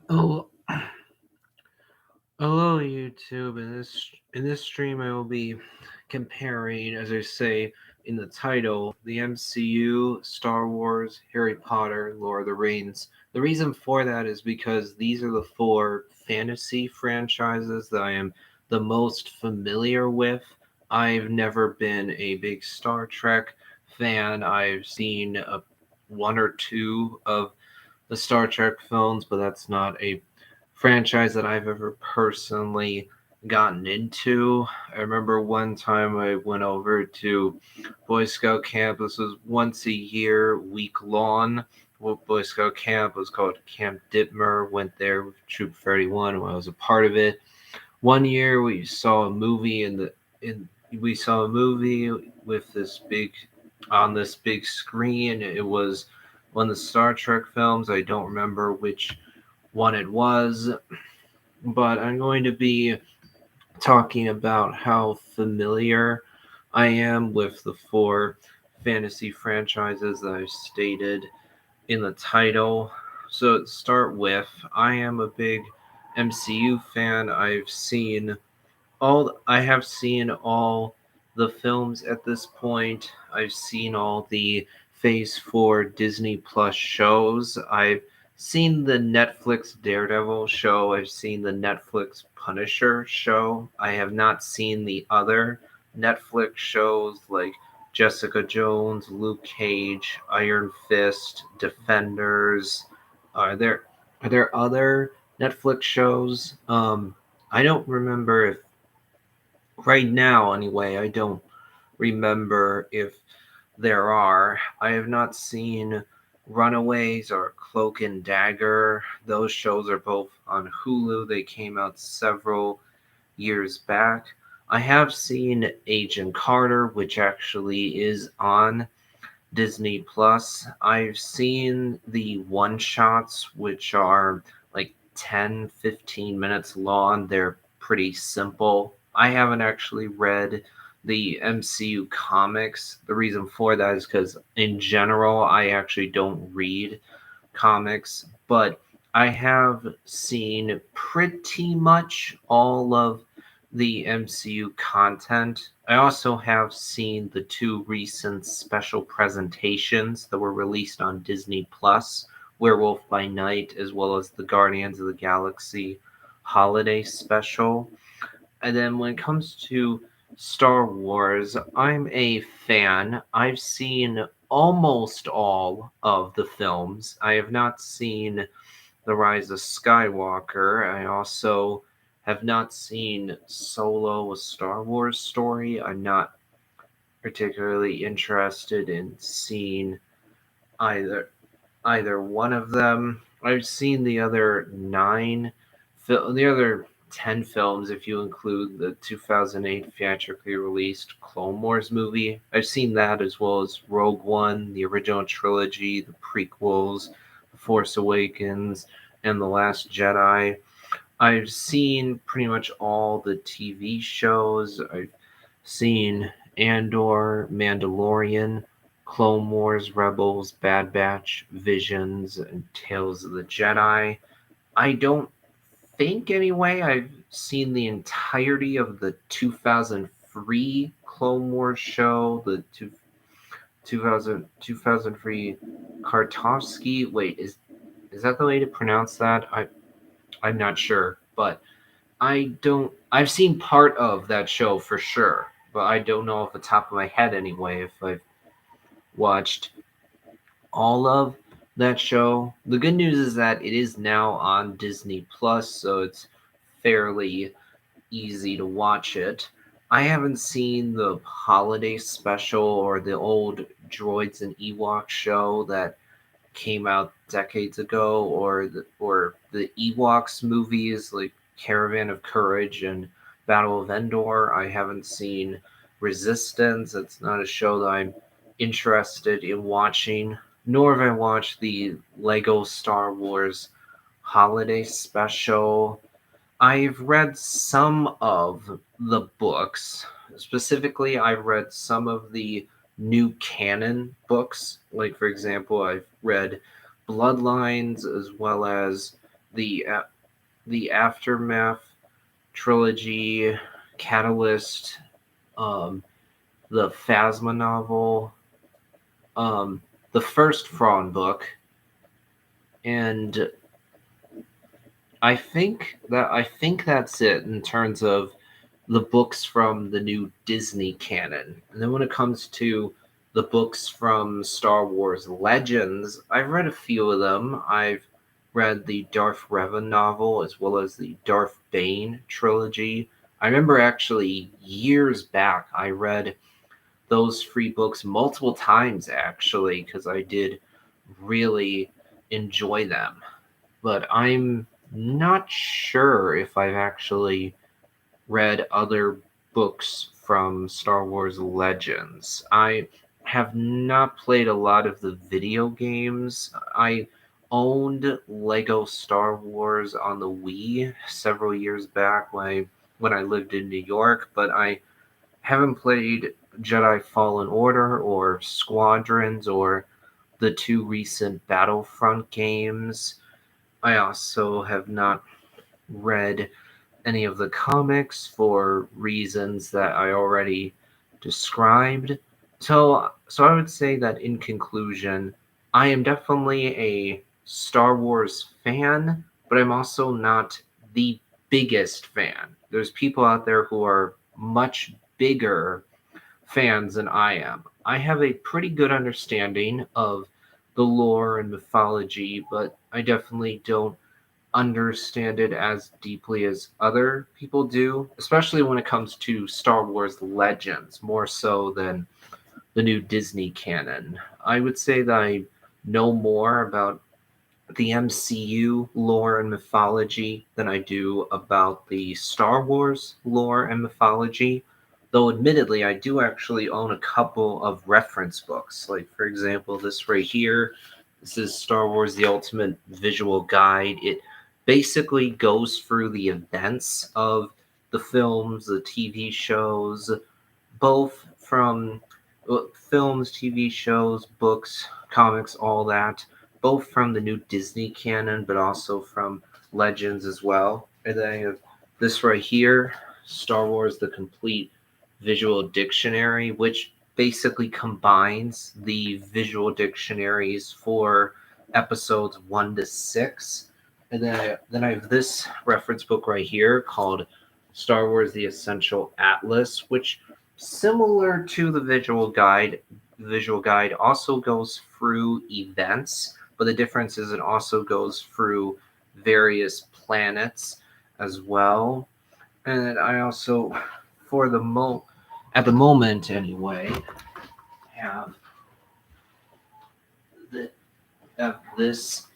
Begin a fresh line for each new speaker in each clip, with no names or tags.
Oh, hello YouTube. In this stream, I will be comparing, as I say in the title, the MCU, Star Wars, Harry Potter, Lord of the Rings. The reason for that is because these are the four fantasy franchises that I am the most familiar with. I've never been a big Star Trek fan. I've seen one or two of the Star Trek films, but that's not a franchise that I've ever personally gotten into. I remember one time I went over to Boy Scout camp. This was once a year, week long. Boy Scout camp was called Camp Ditmer. Went there with Troop 31 when I was a part of it. One year we saw a movie in we saw a movie with this big on this big screen. It was one of the Star Trek films. I don't remember which one it was, but I'm going to be talking about how familiar I am with the four fantasy franchises that I've stated in the title. So to start with, I am a big MCU fan. I have seen all the films at this point. I've seen all the Phase 4 Disney Plus shows. I've seen the Netflix Daredevil show. I've seen the Netflix Punisher show. I have not seen the other Netflix shows like Jessica Jones, Luke Cage, Iron Fist, Defenders. Are there are there other Netflix shows? I don't remember if right now, anyway, I don't remember if there are. I have not seen Runaways or Cloak and Dagger. Those shows are both on Hulu. They came out several years back. I have seen Agent Carter, which actually is on Disney Plus. I've seen the one shots, which are like 10, 15 minutes long. They're pretty simple. I haven't actually read the MCU comics. The reason for that is because, in general, I actually don't read comics, but I have seen pretty much all of the MCU content. I also have seen the two recent special presentations that were released on Disney Plus, Werewolf by Night, as well as the Guardians of the Galaxy holiday special. And then when it comes to Star Wars, I'm a fan. I've seen almost all of the films. I have not seen The Rise of Skywalker. I also have not seen Solo, a Star Wars story. I'm not particularly interested in seeing either either one of them. I've seen the other the other 10 films, if you include the 2008 theatrically released Clone Wars movie. I've seen that as well as Rogue One, the original trilogy, the prequels, The Force Awakens, and The Last Jedi. I've seen pretty much all the TV shows. I've seen Andor, Mandalorian, Clone Wars, Rebels, Bad Batch, Visions, and Tales of the Jedi. I don't think, anyway, I've seen the entirety of the 2003 Clone Wars show, the 2003 Kartovsky. Wait, is that the way to pronounce that? I'm not sure, but I don't. I've seen part of that show for sure, but I don't know off the top of my head anyway if I've watched all of that show. The good news is that it is now on Disney Plus, so it's fairly easy to watch it. I haven't seen the holiday special or the old Droids and Ewoks show that came out decades ago, or the Ewoks movies like Caravan of Courage and Battle of Endor. I haven't seen Resistance. It's not a show that I'm interested in watching. Nor have I watched the Lego Star Wars holiday special. I've read some of the books. Specifically, I've read some of the new canon books. Like, for example, I've read Bloodlines as well as the the Aftermath trilogy, Catalyst, um, the Phasma novel, um, the first Fraud book, and I think that's it in terms of the books from the new Disney canon. And then when it comes to the books from Star Wars Legends, I've read a few of them. I've read the Darth Revan novel as well as the Darth Bane trilogy. I remember actually years back I read those three books multiple times actually because I did really enjoy them. But I'm not sure if I've actually read other books from Star Wars Legends. I have not played a lot of the video games. I owned Lego Star Wars on the Wii several years back when I lived in New York, but I haven't played Jedi Fallen Order or Squadrons or the two recent Battlefront games. I also have not read any of the comics for reasons that I already described. So I would say that in conclusion, I am definitely a Star Wars fan, but I'm also not the biggest fan. There's people out there who are much bigger fans than I am. I have a pretty good understanding of the lore and mythology, but I definitely don't understand it as deeply as other people do, especially when it comes to Star Wars Legends, more so than the new Disney canon. I would say that I know more about the MCU lore and mythology than I do about the Star Wars lore and mythology. Though, admittedly, I do actually own a couple of reference books. Like, for example, this right here. This is Star Wars The Ultimate Visual Guide. It basically goes through the events of the films, the TV shows, both from films, TV shows, books, comics, all that, both from the new Disney canon, but also from Legends as well. And then I have this right here, Star Wars: The Complete Visual Dictionary, which basically combines the visual dictionaries for episodes 1 to 6. And then I have this reference book right here called Star Wars: The Essential Atlas, which similar to the visual guide also goes through events, but the difference is it also goes through various planets as well. And I also, for the at the moment anyway, have, the, have this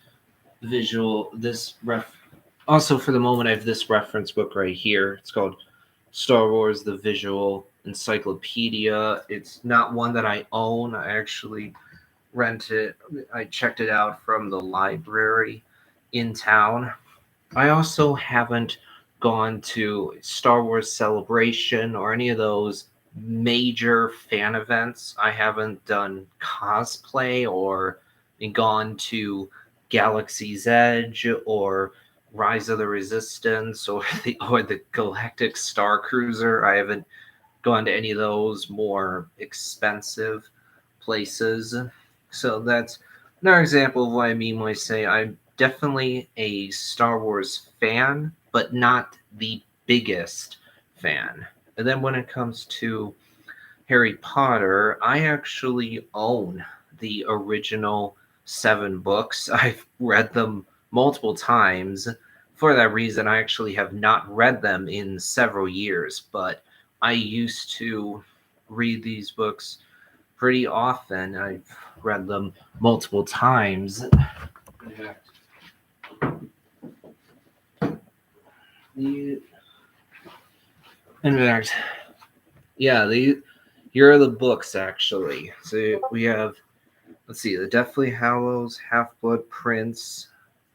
visual this ref also for the moment I have this reference book right here. It's called Star Wars: The Visual Encyclopedia. It's not one that I own. I actually rented. I checked it out from the library in town. I also haven't gone to Star Wars Celebration or any of those major fan events. I haven't done cosplay or gone to Galaxy's Edge or Rise of the Resistance or the Galactic Star Cruiser. I haven't gone to any of those more expensive places. So that's another example of what I mean when I say I'm definitely a Star Wars fan, but not the biggest fan. And then when it comes to Harry Potter, I actually own the original 7 books. I've read them multiple times. For that reason, I actually have not read them in several years, but I used to read these books pretty often. I've read them multiple times. In fact, yeah, here are the books actually. So we have, let's see, the Deathly Hallows, Half Blood Prince,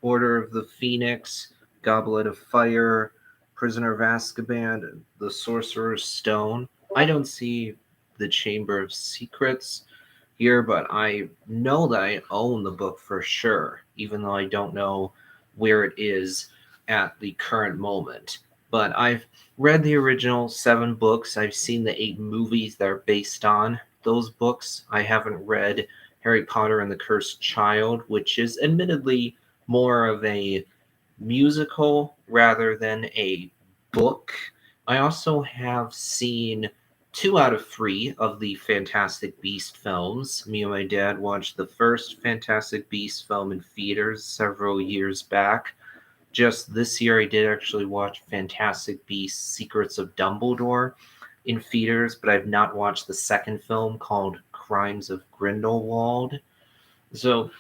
Order of the Phoenix, Goblet of Fire, Prisoner of Azkaban, The Sorcerer's Stone. I don't see the Chamber of Secrets here, but I know that I own the book for sure, even though I don't know where it is at the current moment. But I've read the original 7 books. I've seen the 8 movies that are based on those books. I haven't read Harry Potter and the Cursed Child, which is admittedly more of a musical rather than a book. I also have seen 2 out of 3 of the Fantastic Beast films. Me and my dad watched the first Fantastic Beast film in theaters several years back. Just this year, I did actually watch Fantastic Beasts Secrets of Dumbledore in theaters, but I've not watched the second film called Crimes of Grindelwald. So,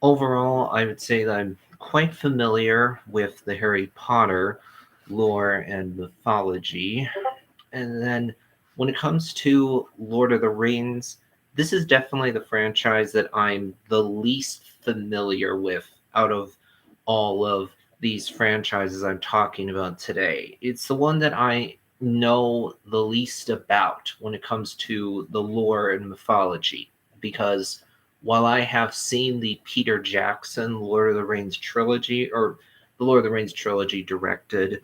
overall, I would say that I'm quite familiar with the Harry Potter lore and mythology. And then when it comes to Lord of the Rings, this is definitely the franchise that I'm the least familiar with out of all of these franchises I'm talking about today. It's the one that I know the least about when it comes to the lore and mythology, because while I have seen the Peter Jackson Lord of the Rings trilogy, or the Lord of the Rings trilogy directed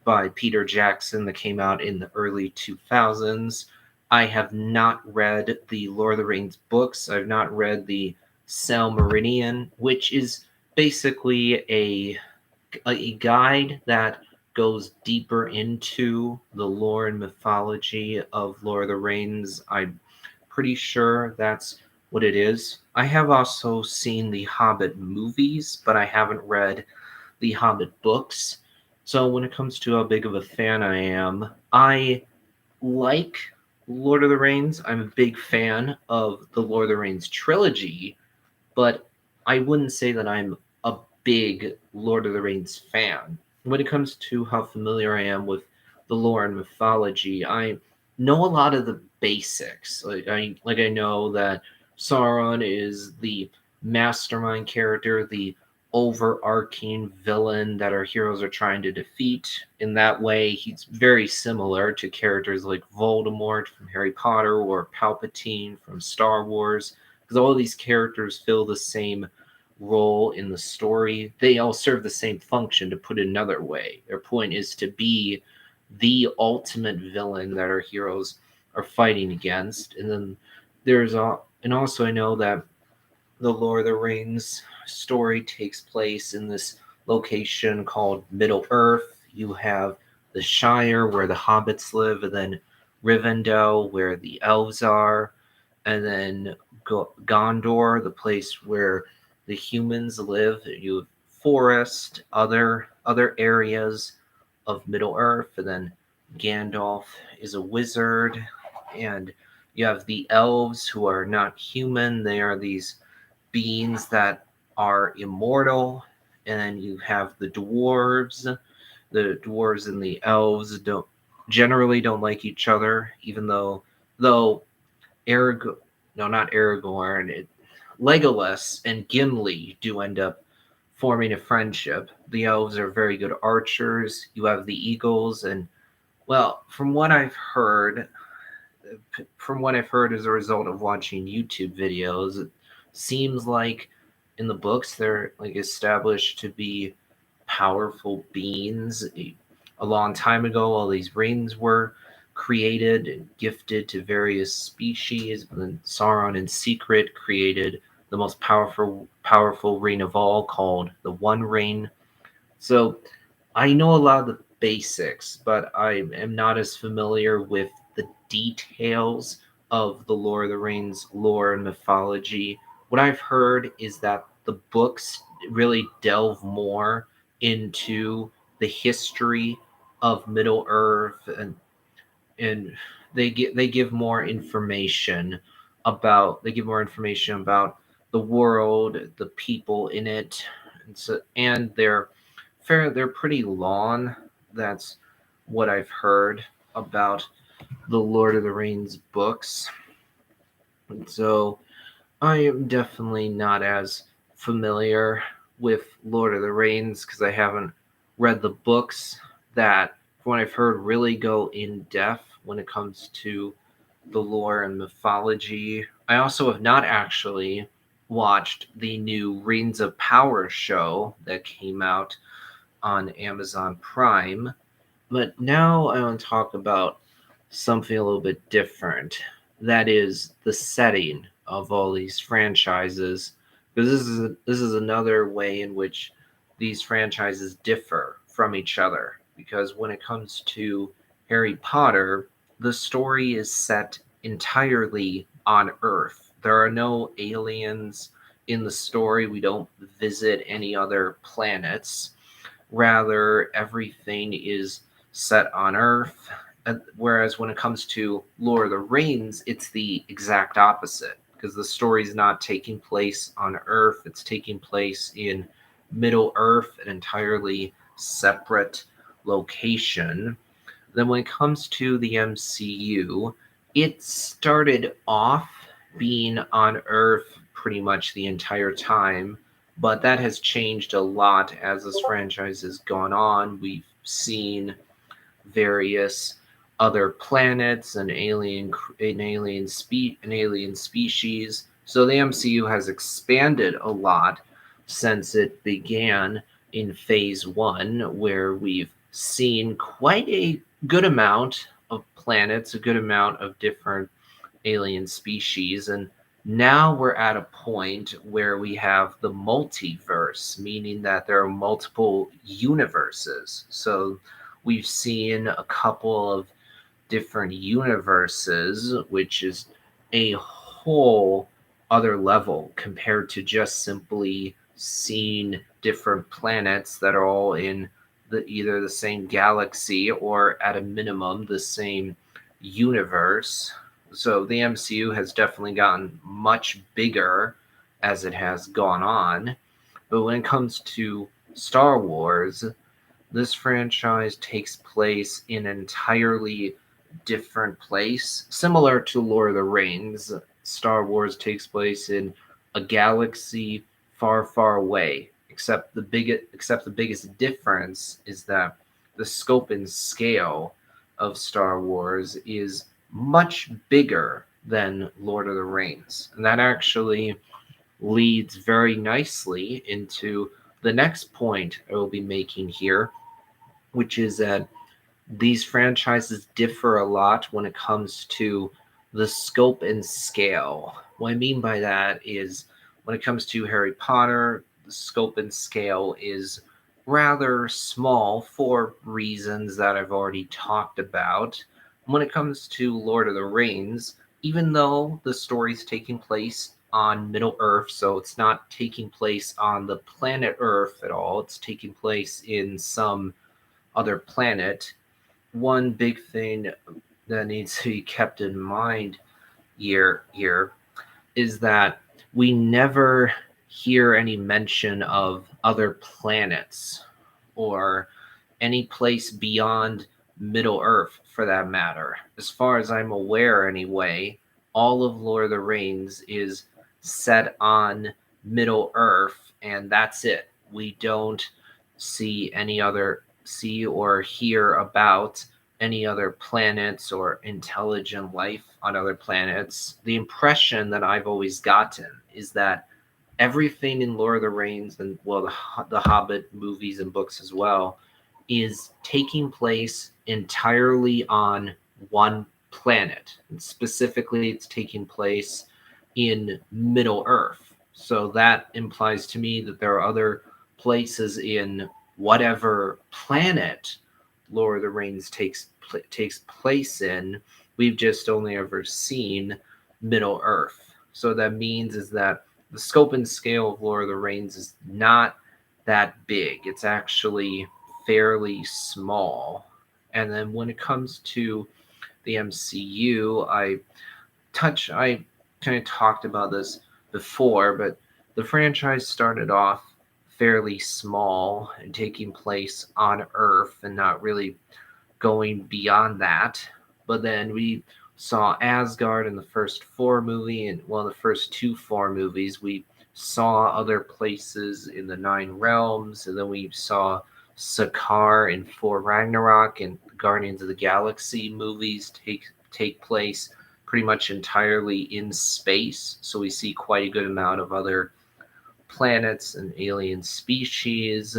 by Peter Jackson that came out in the early 2000s. I have not read the Lord of the Rings books. I've not read the Silmarillion, which is basically a guide that goes deeper into the lore and mythology of Lord of the Rings. I'm pretty sure that's what it is. I have also seen the Hobbit movies, but I haven't read the Hobbit books. So when it comes to how big of a fan I am, I like Lord of the Rings. I'm a big fan of the Lord of the Rings trilogy, but I wouldn't say that I'm a big Lord of the Rings fan. When it comes to how familiar I am with the lore and mythology, I know a lot of the basics. I know that Sauron is the mastermind character, the overarching villain that our heroes are trying to defeat. In that way, he's very similar to characters like Voldemort from Harry Potter or Palpatine from Star Wars, because all of these characters fill the same role in the story. They all serve the same function, to put it another way. Their point is to be the ultimate villain that our heroes are fighting against. And then and also I know that the Lord of the Rings story takes place in this location called Middle Earth. You have the Shire where the hobbits live, and then Rivendell where the elves are, and then Gondor, the place where the humans live. You have forest, other areas of Middle Earth, and then Gandalf is a wizard, and you have the elves who are not human. They are these beings that are immortal, and then you have the dwarves. The dwarves and the elves don't generally don't like each other, even though Arag no, not Aragorn, Legolas and Gimli do end up forming a friendship. The elves are very good archers. You have the eagles, and well, from what I've heard as a result of watching YouTube videos, it seems like in the books they're like established to be powerful beings. A long time ago, all these rings were created and gifted to various species, but then Sauron in secret created the most powerful ring of all, called the One Ring. So I know a lot of the basics, but I am not as familiar with the details of the Lord of the Rings lore and mythology. What I've heard is that the books really delve more into the history of Middle Earth, and they give more information about the world, the people in it, and they're pretty long. That's what I've heard about the Lord of the Rings books. And so I am definitely not as familiar with Lord of the Rings because I haven't read the books that, from what I've heard, really go in depth when it comes to the lore and mythology. I also have not actually watched the new Rings of Power show that came out on Amazon Prime. But now I want to talk about something a little bit different. That is the setting of all these franchises, because this is another way in which these franchises differ from each other. Because when it comes to Harry Potter, the story is set entirely on Earth. There are no aliens in the story. We don't visit any other planets. Rather, everything is set on Earth. Whereas when it comes to Lord of the Rings, it's the exact opposite because the story is not taking place on Earth, it's taking place in Middle Earth, an entirely separate location. Then when it comes to the MCU, it started off being on Earth pretty much the entire time, but that has changed a lot as this franchise has gone on. We've seen various other planets and alien species. So the MCU has expanded a lot since it began in phase 1, where we've seen quite a good amount of planets, a good amount of different alien species, and now we're at a point where we have the multiverse, meaning that there are multiple universes. So we've seen a couple of different universes, which is a whole other level compared to just simply seeing different planets that are all in either the same galaxy or at a minimum the same universe. So the MCU has definitely gotten much bigger as it has gone on. But when it comes to Star Wars, this franchise takes place in an entirely different place. Similar to Lord of the Rings, Star Wars takes place in a galaxy far, far away. Except the biggest difference is that the scope and scale of Star Wars is much bigger than Lord of the Rings. And that actually leads very nicely into the next point I will be making here, which is that these franchises differ a lot when it comes to the scope and scale. What I mean by that is when it comes to Harry Potter, the scope and scale is rather small for reasons that I've already talked about. When it comes to Lord of the Rings, even though the story's taking place on Middle Earth, so it's not taking place on the planet Earth at all, it's taking place in some other planet. One big thing that needs to be kept in mind here is that we never hear any mention of other planets or any place beyond Middle Earth for that matter. As far as I'm aware, anyway, all of Lord of the Rings is set on Middle Earth, and that's it. We don't see or hear about any other planets or intelligent life on other planets. The impression that I've always gotten is that everything in Lord of the Rings and the Hobbit movies and books as well is taking place entirely on one planet. And specifically, it's taking place in Middle Earth. So that implies to me that there are other places in whatever planet Lord of the Rings takes place in. We've just only ever seen Middle Earth. So that means is that the scope and scale of Lord of the Rings is not that big. It's actually fairly small. And then when it comes to the MCU, I kind of talked about this before, but the franchise started off fairly small and taking place on Earth and not really going beyond that. But then we saw Asgard in the first the first four movies. We saw other places in the Nine Realms, and then we saw Sakaar in Thor Ragnarok, and Guardians of the Galaxy movies take place pretty much entirely in space. So we see quite a good amount of other planets and alien species.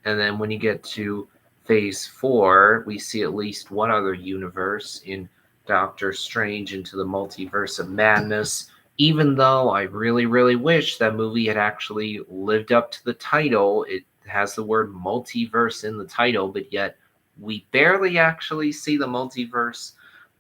And then when you get to phase 4, we see at least one other universe in Doctor Strange into the Multiverse of Madness. Even though I really, really wish that movie had actually lived up to the title, it has the word multiverse in the title, but yet we barely actually see the multiverse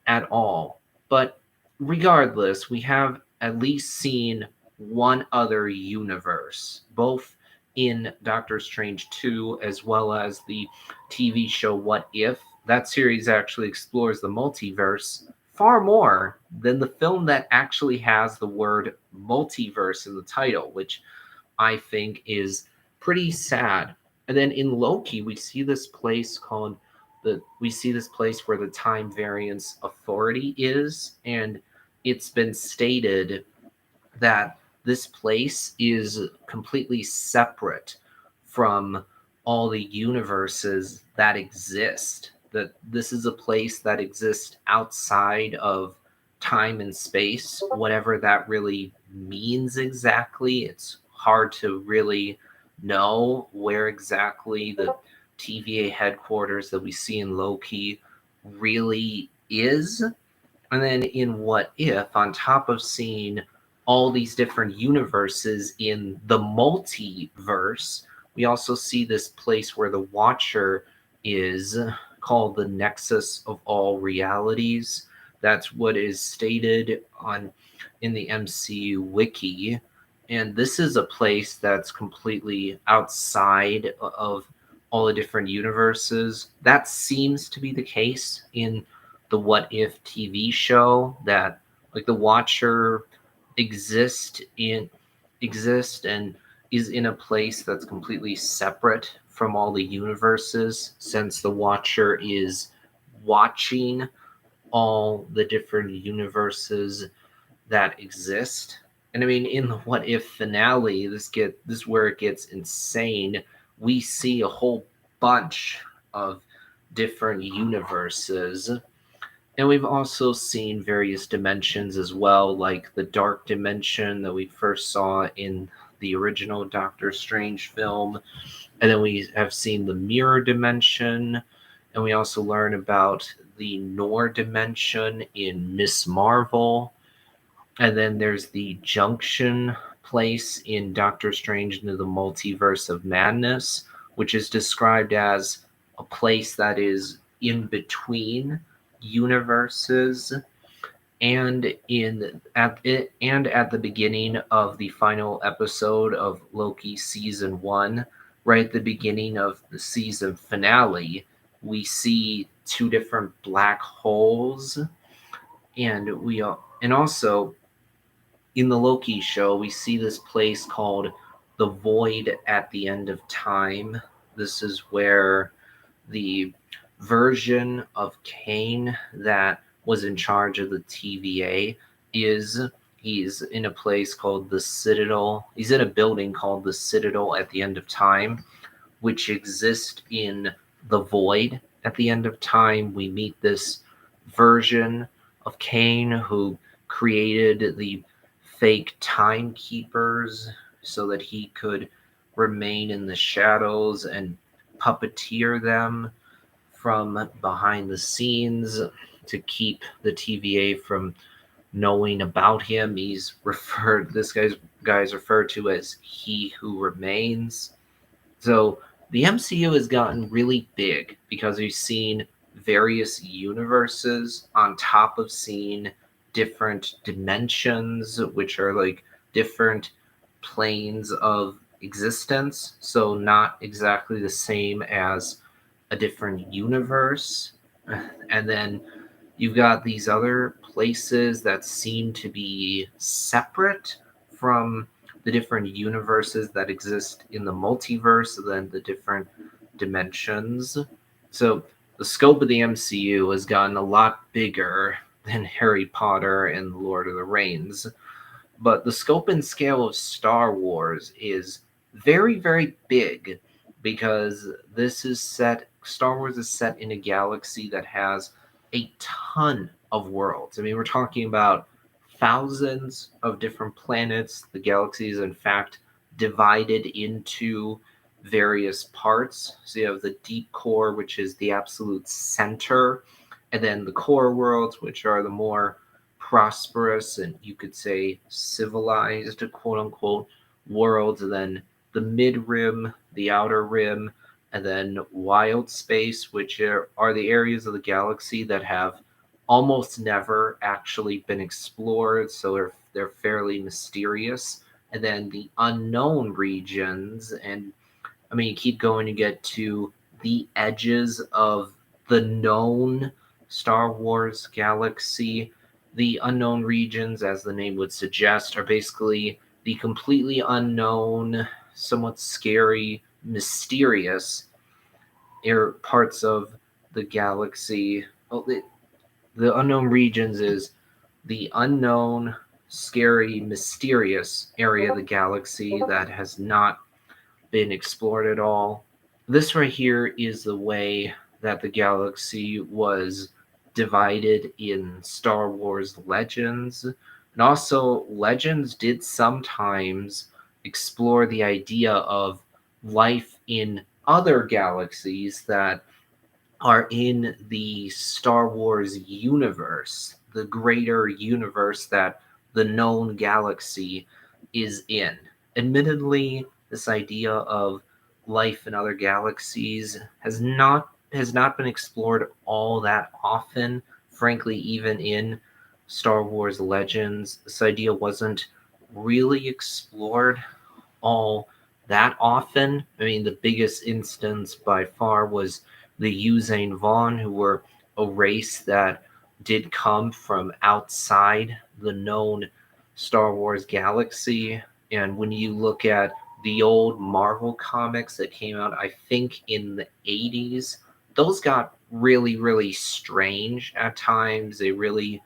at all. But regardless, we have at least seen one other universe, both in Doctor Strange 2 as well as the TV show What If. That series actually explores the multiverse far more than the film that actually has the word multiverse in the title, which I think is pretty sad. And then in Loki, we see this place where the Time Variance Authority is, and it's been stated that this place is completely separate from all the universes that exist. That this is a place that exists outside of time and space, whatever that really means exactly. It's hard to really know where exactly the TVA headquarters that we see in Loki really is. And then in What If, on top of seeing all these different universes in the multiverse, we also see this place where the Watcher is, called the Nexus of All Realities. That's what is stated on in the MCU wiki. And this is a place that's completely outside of all the different universes. That seems to be the case in the What If TV show, that like the Watcher exist in exist and is in a place that's completely separate from all the universes, since the Watcher is watching all the different universes that exist. And I mean, in the What If finale, this is where it gets insane. We see a whole bunch of different universes, and we've also seen various dimensions as well, like the dark dimension that we first saw in the original Doctor Strange film. And then we have seen the mirror dimension. And we also learn about the Noor dimension in Miss Marvel. And then there's the junction place in Doctor Strange into the Multiverse of Madness, which is described as a place that is in between universes. And at the beginning of the final episode of Loki season 1, right at the beginning of the season finale, we see two different black holes. And also in the Loki show, we see this place called the Void at the End of Time. This is where the version of Kane that was in charge of the TVA is. He's in a place called the Citadel. He's in a building called the Citadel at the End of Time, which exists in the Void at the End of Time. We meet this version of Kane who created the fake timekeepers so that he could remain in the shadows and puppeteer them from behind the scenes to keep the TVA from knowing about him. This guy's referred to as He Who Remains. So the MCU has gotten really big because we've seen various universes on top of seeing different dimensions, which are like different planes of existence. So not exactly the same as a different universe. And then you've got these other places that seem to be separate from the different universes that exist in the multiverse, and then the different dimensions. So the scope of the MCU has gotten a lot bigger than Harry Potter and Lord of the Rings. But the scope and scale of Star Wars is very, very big, because Star Wars is set in a galaxy that has a ton of worlds. I mean, we're talking about thousands of different planets. The galaxy is, in fact, divided into various parts. So you have the deep core, which is the absolute center, and then the core worlds, which are the more prosperous and you could say civilized, quote unquote, worlds, and then the mid rim, the outer rim, and then wild space, which are the areas of the galaxy that have almost never actually been explored, so they're fairly mysterious. And then the unknown regions, and I mean, you keep going to get to the edges of the known Star Wars galaxy. The unknown regions, as the name would suggest, are basically the completely unknown, somewhat scary, mysterious parts of the galaxy. Well, the unknown regions is the unknown, scary, mysterious area of the galaxy that has not been explored at all. This right here is the way that the galaxy was divided in Star Wars Legends. And also, Legends did sometimes explore the idea of life in other galaxies that are in the Star Wars universe, the greater universe that the known galaxy is in. Admittedly, this idea of life in other galaxies has not been explored all that often. Frankly, even in Star Wars Legends, this idea wasn't really explored all that often. I mean, the biggest instance by far was the Usain Vaughn, who were a race that did come from outside the known Star Wars galaxy. And when you look at the old Marvel comics that came out, I think in the 80s, those got really, really strange at times. They really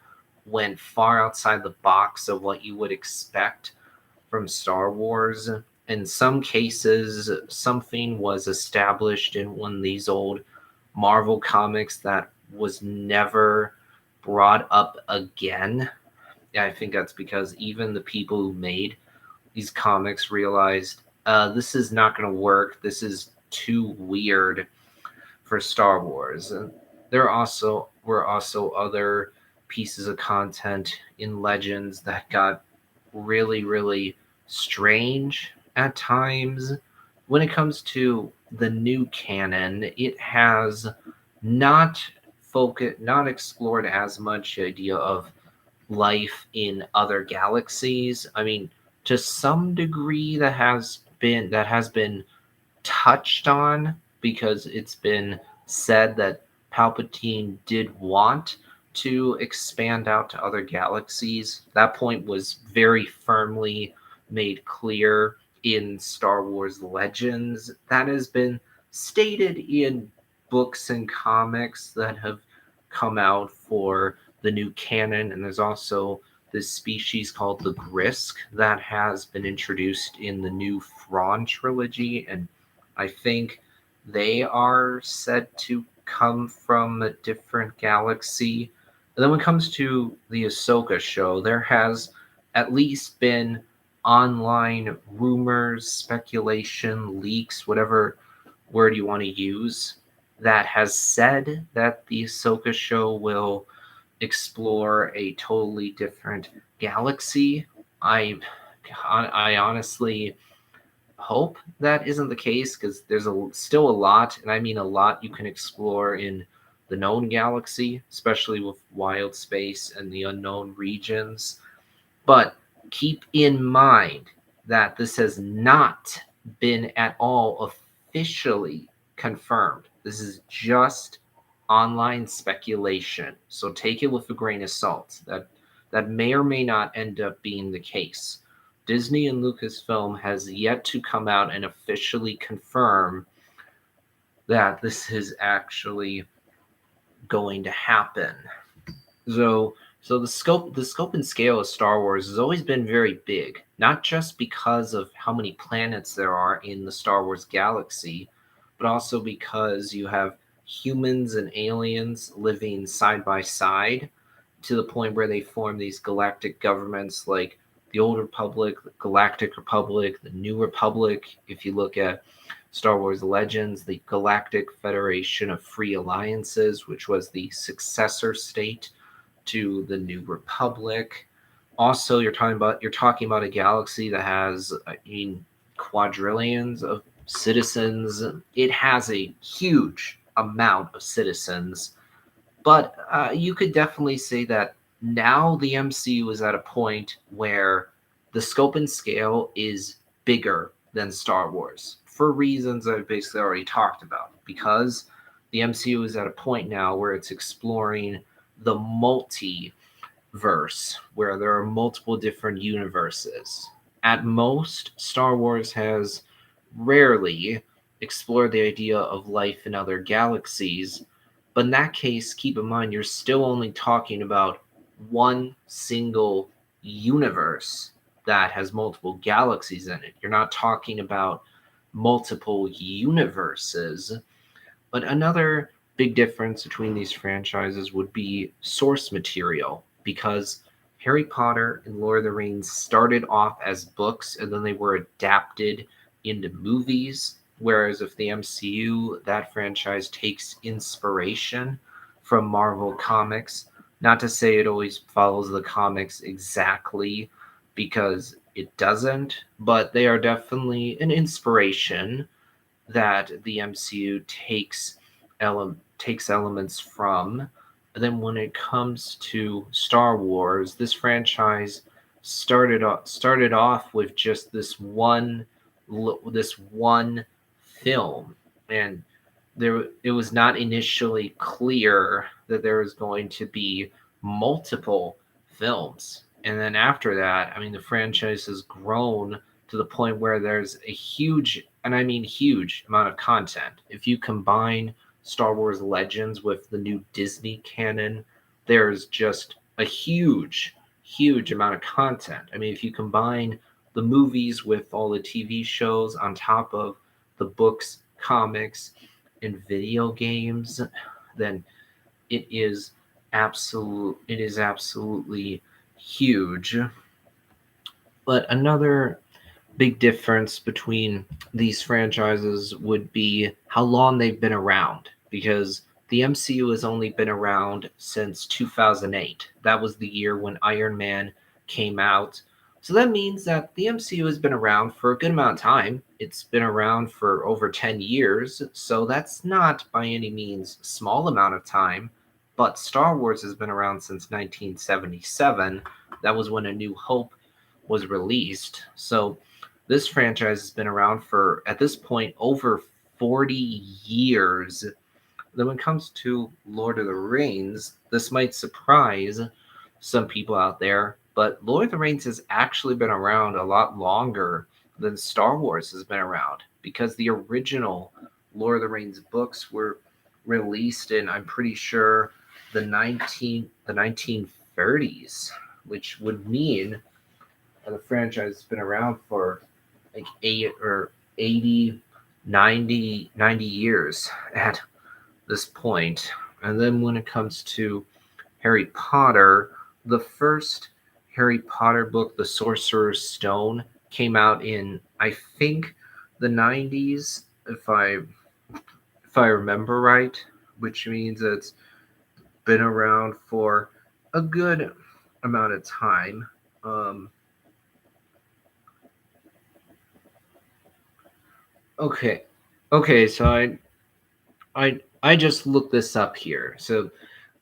went far outside the box of what you would expect from Star Wars. In some cases, something was established in one of these old Marvel comics that was never brought up again. Yeah, I think that's because even the people who made these comics realized this is not going to work. This is too weird for Star Wars. And there also were also other pieces of content in Legends that got really, really strange at times. When it comes to the new canon, it has not not explored as much the idea of life in other galaxies. I mean, to some degree that has been touched on because it's been said that Palpatine did want to expand out to other galaxies. That point was very firmly made clear in Star Wars Legends. That has been stated in books and comics that have come out for the new canon, and there's also this species called the Grisk that has been introduced in the new Thrawn trilogy, and I think they are said to come from a different galaxy. And then when it comes to the Ahsoka show, there has at least been online rumors, speculation, leaks, whatever word you want to use, that has said that the Ahsoka show will explore a totally different galaxy. I honestly hope that isn't the case because there's still a lot, and I mean a lot, you can explore in the known galaxy, especially with wild space and the unknown regions. But keep in mind that this has not been at all officially confirmed. This is just online speculation. So take it with a grain of salt. That may or may not end up being the case. Disney and Lucasfilm has yet to come out and officially confirm that this is actually going to happen. So the scope and scale of Star Wars has always been very big, not just because of how many planets there are in the Star Wars galaxy, but also because you have humans and aliens living side by side. to the point where they form these galactic governments like the Old Republic, the Galactic Republic, the New Republic. If you look at Star Wars Legends, the Galactic Federation of Free Alliances, which was the successor state to the New Republic. Also, you're talking about a galaxy that has, I mean, quadrillions of citizens. It has a huge amount of citizens, but you could definitely say that now the MCU is at a point where the scope and scale is bigger than Star Wars for reasons I've basically already talked about. Because the MCU is at a point now where it's exploring the multiverse, where there are multiple different universes. At most, Star Wars has rarely explored the idea of life in other galaxies, but in that case, keep in mind you're still only talking about one single universe that has multiple galaxies in it. You're not talking about multiple universes. But another big difference between these franchises would be source material, because Harry Potter and Lord of the Rings started off as books and then they were adapted into movies. Whereas if the MCU, that franchise takes inspiration from Marvel Comics. Not to say it always follows the comics exactly, because it doesn't, but they are definitely an inspiration that the MCU takes elements from. And then when it comes to Star Wars, this franchise started off with just this one film, and there it was not initially clear that there was going to be multiple films. And then after that, I mean, the franchise has grown to the point where there's a huge, and I mean huge, amount of content. If you combine Star Wars Legends with the new Disney canon, there's just a huge, huge amount of content. I mean, if you combine the movies with all the TV shows on top of the books, comics, and video games, then it is absolutely huge. But another big difference between these franchises would be how long they've been around, because the MCU has only been around since 2008. That was the year when Iron Man came out. So that means that the MCU has been around for a good amount of time. It's been around for over 10 years, so that's not by any means a small amount of time. But Star Wars has been around since 1977. That was when A New Hope was released. So this franchise has been around for, at this point, over 40 years. Then when it comes to Lord of the Rings, this might surprise some people out there, but Lord of the Rings has actually been around a lot longer than Star Wars has been around, because the original Lord of the Rings books were released in, I'm pretty sure, the 1930s, which would mean the franchise has been around for like 80, 90 years at this point. And then when it comes to Harry Potter, the first Harry Potter book, The Sorcerer's Stone, came out in, I think, the 90s, if I remember right, which means it's been around for a good amount of time. Okay, so I just looked this up here. So,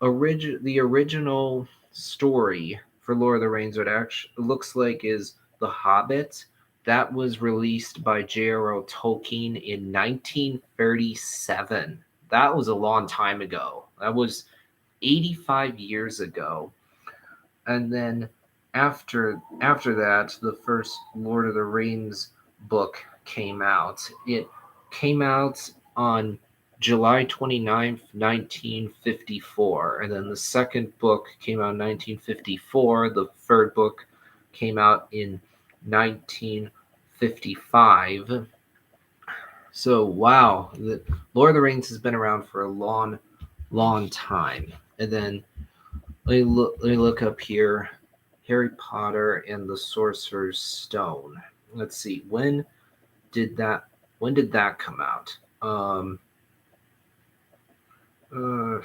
the original story for Lord of the Rings, what actually looks like, is The Hobbit. That was released by J.R.R. Tolkien in 1937. That was a long time ago. That was 85 years ago. And then after that, the first Lord of the Rings book came out. It came out on July 29th, 1954. And then the second book came out in 1954. The third book came out in 1955. So, wow, the Lord of the Rings has been around for a long, long time. And then Let me look up here. Harry Potter and the Sorcerer's Stone. Let's see. Did that when did that come out? Uh,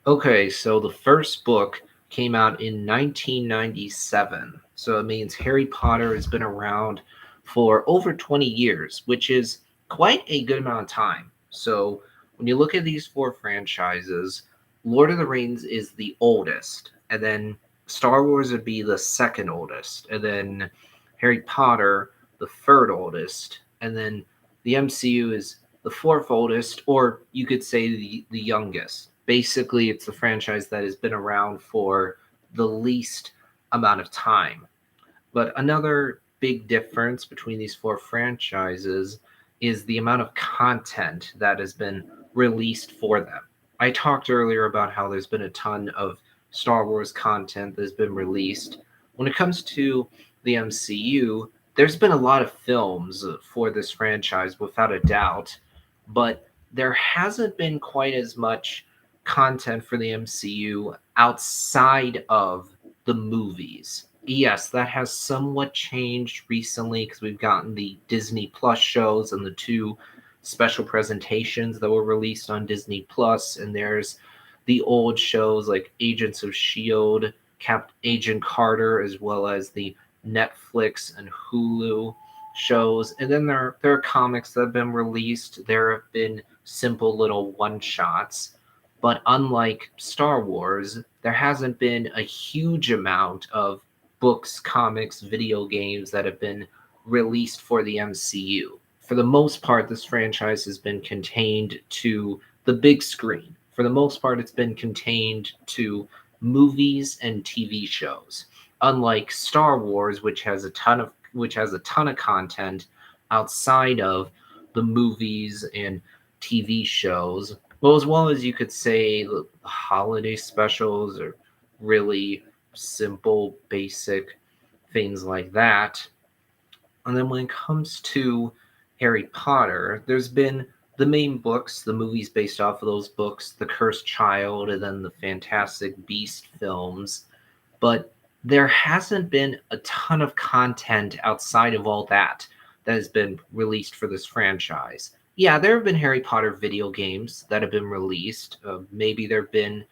okay, so the first book came out in 1997. So it means Harry Potter has been around for over 20 years, which is quite a good amount of time. So when you look at these four franchises, Lord of the Rings is the oldest, and then Star Wars would be the second oldest, and then Harry Potter the third oldest, and then the MCU is the fourth oldest, or you could say the youngest. Basically, it's the franchise that has been around for the least amount of time. But another big difference between these four franchises is the amount of content that has been released for them. I talked earlier about how there's been a ton of Star Wars content that's been released. When it comes to the MCU, there's been a lot of films for this franchise without a doubt, but there hasn't been quite as much content for the MCU outside of the movies. Yes, that has somewhat changed recently because we've gotten the Disney Plus shows and the two special presentations that were released on Disney Plus, and there's the old shows like Agents of S.H.I.E.L.D., Cap Agent Carter, as well as the Netflix and Hulu shows. And then there are comics that have been released. There have been simple little one shots. But unlike Star Wars, there hasn't been a huge amount of books, comics, video games that have been released for the MCU. For the most part, this franchise has been contained to the big screen. For the most part, it's been contained to movies and TV shows. Unlike Star Wars, which has a ton of content outside of the movies and TV shows. Well, as well as you could say the holiday specials are really simple, basic things like that. And then when it comes to Harry Potter, there's been the main books, the movies based off of those books, The Cursed Child, and then the Fantastic Beast films. But there hasn't been a ton of content outside of all that has been released for this franchise. Yeah, there have been Harry Potter video games that have been released. Maybe there have been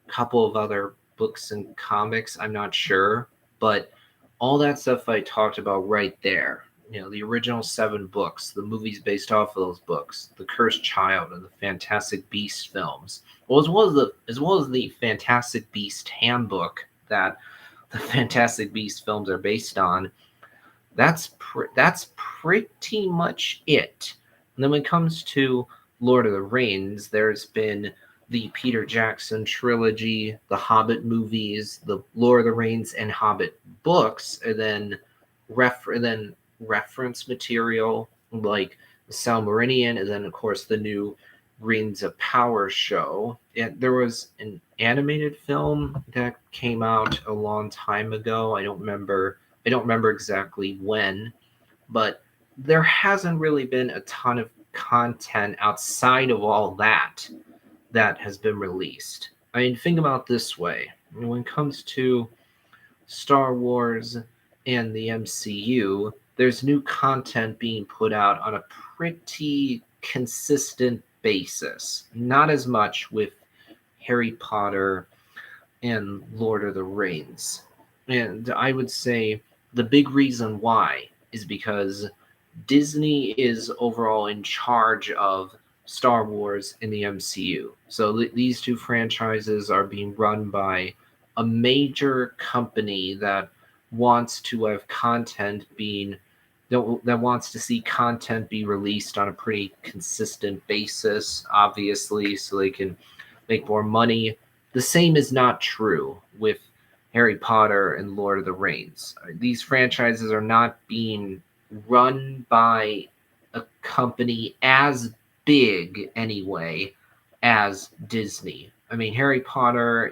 a couple of other books and comics. I'm not sure. But all that stuff I talked about right there, the original seven books, the movies based off of those books, The Cursed Child and the Fantastic Beast films, well, as well as the Fantastic Beast handbook that the Fantastic Beast films are based on. That's pretty much it. And then when it comes to Lord of the Rings, there's been the Peter Jackson trilogy, the Hobbit movies, the Lord of the Rings and Hobbit books, and then reference material like the Silmarillion, and then of course the new Rings of Power show. And there was an animated film that came out a long time ago. I don't remember exactly when, but there hasn't really been a ton of content outside of all that has been released. I mean, think about it this way. When it comes to Star Wars and the MCU, there's new content being put out on a pretty consistent basis. Not as much with Harry Potter and Lord of the Rings. And I would say the big reason why is because Disney is overall in charge of Star Wars in the MCU. So these two franchises are being run by a major company that wants to have content being that wants to see content be released on a pretty consistent basis, obviously, so they can make more money. The same is not true with Harry Potter and Lord of the Rings. These franchises are not being run by a company as big anyway as Disney. I mean, Harry Potter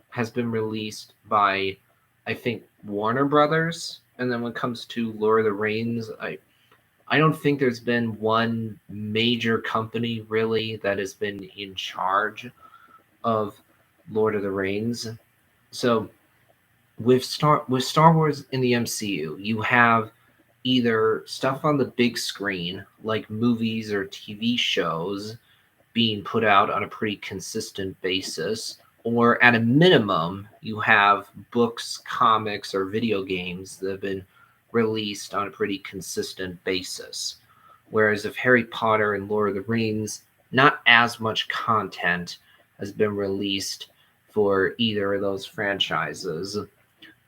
has been released by I think Warner Brothers, and then when it comes to Lord of the Rings, I don't think there's been one major company really that has been in charge of Lord of the Rings. So with Star Wars in the MCU, you have either stuff on the big screen like movies or TV shows being put out on a pretty consistent basis, or at a minimum, you have books, comics, or video games that have been released on a pretty consistent basis. Whereas if Harry Potter and Lord of the Rings, not as much content has been released for either of those franchises.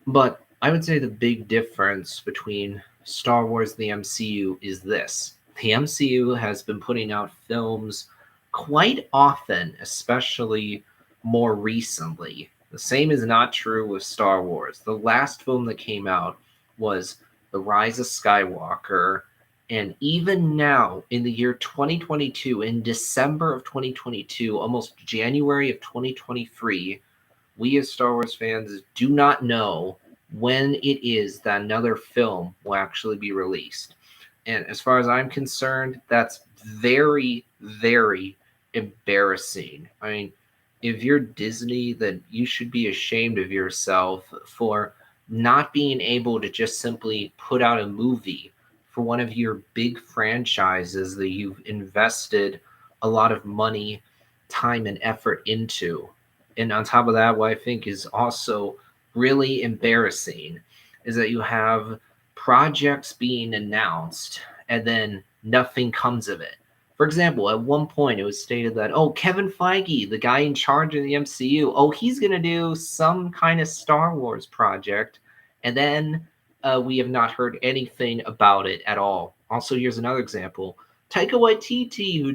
But I would say the big difference between Star Wars and the MCU is this: the MCU has been putting out films quite often, especially more recently. The same is not true with Star Wars. The last film that came out was The Rise of Skywalker. And even now, in the year 2022, in December of 2022, almost January of 2023, we as Star Wars fans do not know when it is that another film will actually be released. And as far as I'm concerned, that's very, very embarrassing. I mean, if you're Disney, then you should be ashamed of yourself for not being able to just simply put out a movie for one of your big franchises that you've invested a lot of money, time, and effort into. And on top of that, what I think is also really embarrassing is that you have projects being announced and then nothing comes of it. For example, at one point it was stated that, oh, Kevin Feige, the guy in charge of the MCU, oh, he's going to do some kind of Star Wars project. And then we have not heard anything about it at all. Also, here's another example. Taika Waititi, who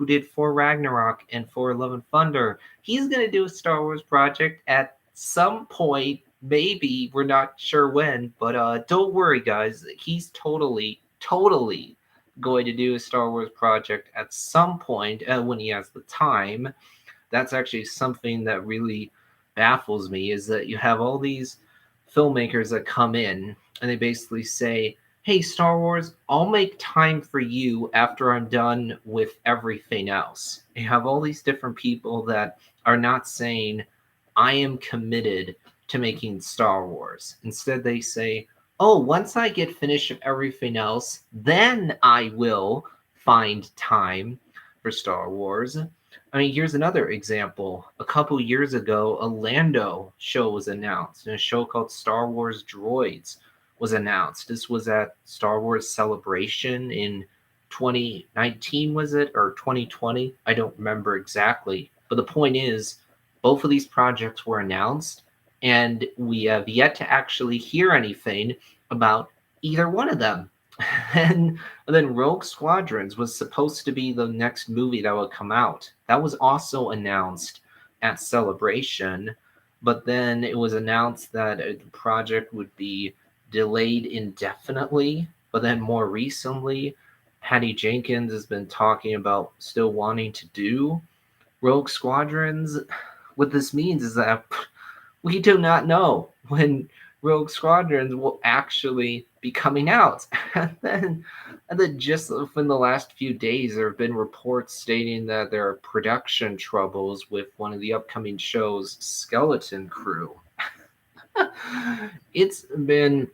did For Ragnarok and For Love and Thunder, he's gonna do a Star Wars project at some point. Maybe we're not sure when, but don't worry, guys. He's totally going to do a Star Wars project at some point when he has the time. That's actually something that really baffles me, is that you have all these filmmakers that come in and they basically say, hey, Star Wars, I'll make time for you after I'm done with everything else. You have all these different people that are not saying, I am committed to making Star Wars. Instead, they say, oh, once I get finished with everything else, then I will find time for Star Wars. I mean, here's another example. A couple years ago, a Lando show was announced, and a show called Star Wars Droids was announced. This was at Star Wars Celebration in 2019, was it? Or 2020? I don't remember exactly. But the point is, both of these projects were announced, and we have yet to actually hear anything about either one of them. And then Rogue Squadrons was supposed to be the next movie that would come out. That was also announced at Celebration, but then it was announced that the project would be delayed indefinitely. But then more recently, Patty Jenkins has been talking about still wanting to do Rogue Squadrons. What this means is that we do not know when Rogue Squadrons will actually be coming out. And then just within the last few days, there have been reports stating that there are production troubles with one of the upcoming shows, Skeleton Crew. It's been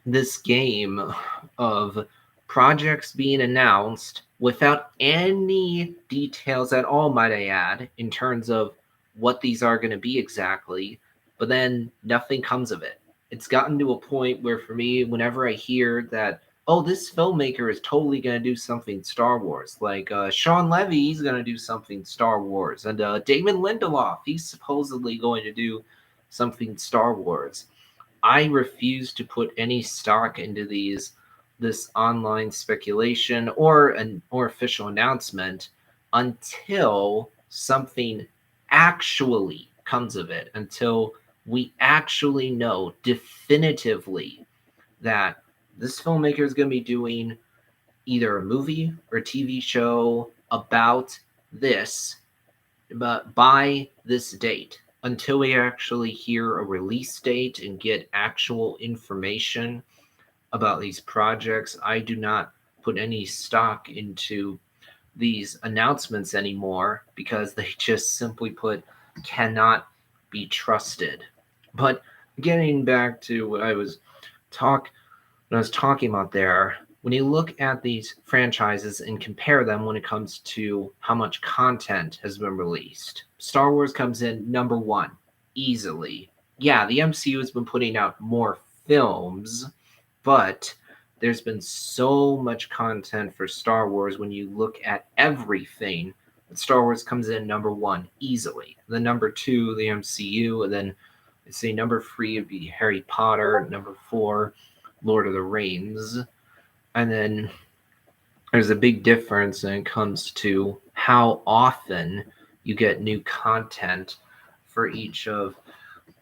this game of projects being announced without any details at all, might I add, in terms of what these are going to be exactly, but then nothing comes of it. It's gotten to a point where, for me, whenever I hear that, oh, this filmmaker is totally going to do something Star Wars, like Sean Levy, he's going to do something Star Wars, and Damon Lindelof, he's supposedly going to do something Star Wars. I refuse to put any stock into this online speculation or an or official announcement until something actually comes of it, until we actually know definitively that this filmmaker is going to be doing either a movie or a TV show about this, but by this date. Until we actually hear a release date and get actual information about these projects, I do not put any stock into these announcements anymore, because they just simply put cannot be trusted. But getting back to what talk I was talking about there, when you look at these franchises and compare them when it comes to how much content has been released, Star Wars comes in number one, easily. Yeah, the MCU has been putting out more films, but there's been so much content for Star Wars when you look at everything. Star Wars comes in number one easily. The number two, the MCU, and then I'd say number three would be Harry Potter. Number four, Lord of the Rings. And then there's a big difference when it comes to how often you get new content for each of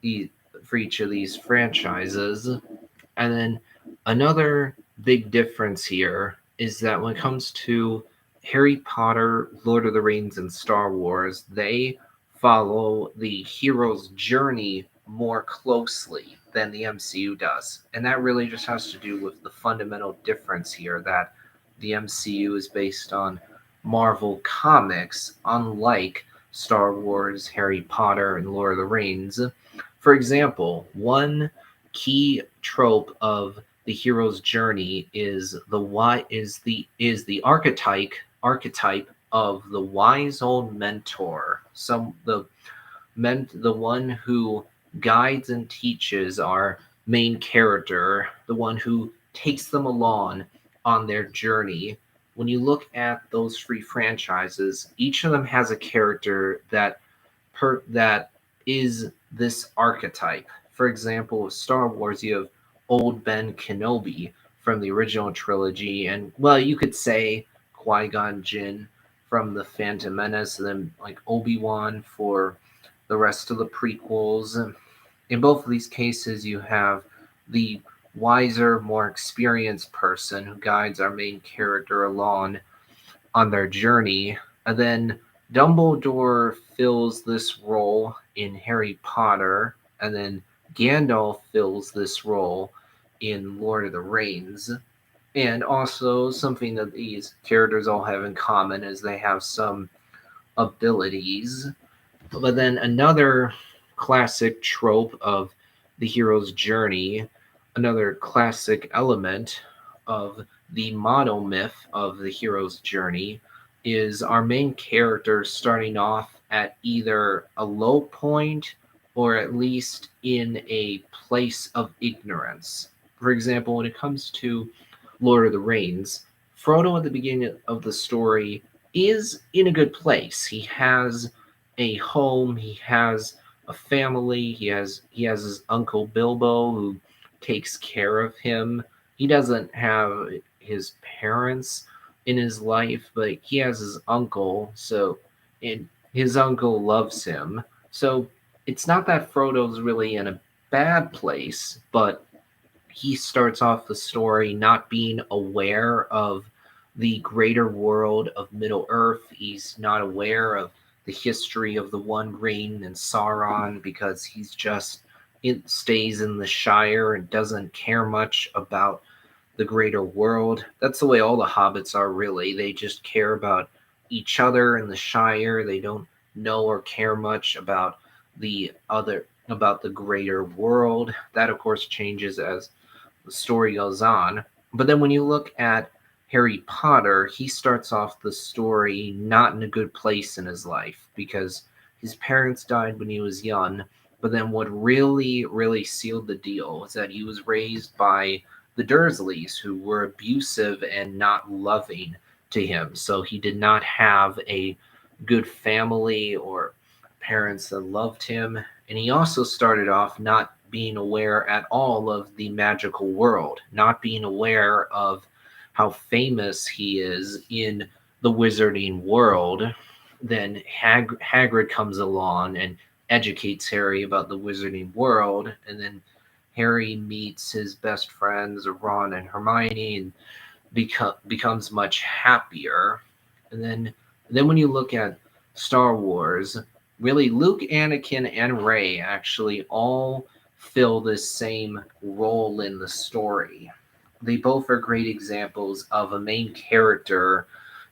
the for each of these franchises. And then another big difference here is that when it comes to Harry Potter, Lord of the Rings, and Star Wars, they follow the hero's journey more closely than the MCU does. And that really just has to do with the fundamental difference here that the MCU is based on Marvel Comics, unlike Star Wars, Harry Potter, and Lord of the Rings. For example, one key trope of the hero's journey is the archetype of the wise old mentor, the one who guides and teaches our main character, the one who takes them along on their journey. When you look at those three franchises, each of them has a character that is this archetype. For example, with Star Wars, you have old Ben Kenobi from the original trilogy, and well, you could say Qui-Gon Jinn from the Phantom Menace, and then like Obi-Wan for the rest of the prequels. In both of these cases, you have the wiser, more experienced person who guides our main character along on their journey. And then Dumbledore fills this role in Harry Potter, and then Gandalf fills this role in Lord of the Rings. And also, something that these characters all have in common is they have some abilities. But then another classic trope of the hero's journey, another classic element of the monomyth of the hero's journey, is our main character starting off at either a low point or at least in a place of ignorance. For example, when it comes to Lord of the Rings, Frodo at the beginning of the story is in a good place. He has a home, he has a family, he has his uncle Bilbo who takes care of him. He doesn't have his parents in his life, but he has his uncle, so and his uncle loves him. So it's not that Frodo's really in a bad place, but he starts off the story not being aware of the greater world of Middle Earth. He's not aware of the history of the One Ring and Sauron because he's just it stays in the Shire and doesn't care much about the greater world. That's the way all the hobbits are, really. They just care about each other in the Shire. They don't know or care much about the greater world. That of course changes as the story goes on. But then when you look at Harry Potter, he starts off the story not in a good place in his life because his parents died when he was young. But then what really sealed the deal was that he was raised by the Dursleys, who were abusive and not loving to him. So he did not have a good family or parents that loved him. And he also started off not being aware at all of the magical world, not being aware of how famous he is in the wizarding world. Then Hagrid comes along and educates Harry about the wizarding world, and then Harry meets his best friends, Ron and Hermione, and becomes much happier. And then when you look at Star Wars, really Luke, Anakin, and Rey actually all fill this same role in the story. They both are great examples of a main character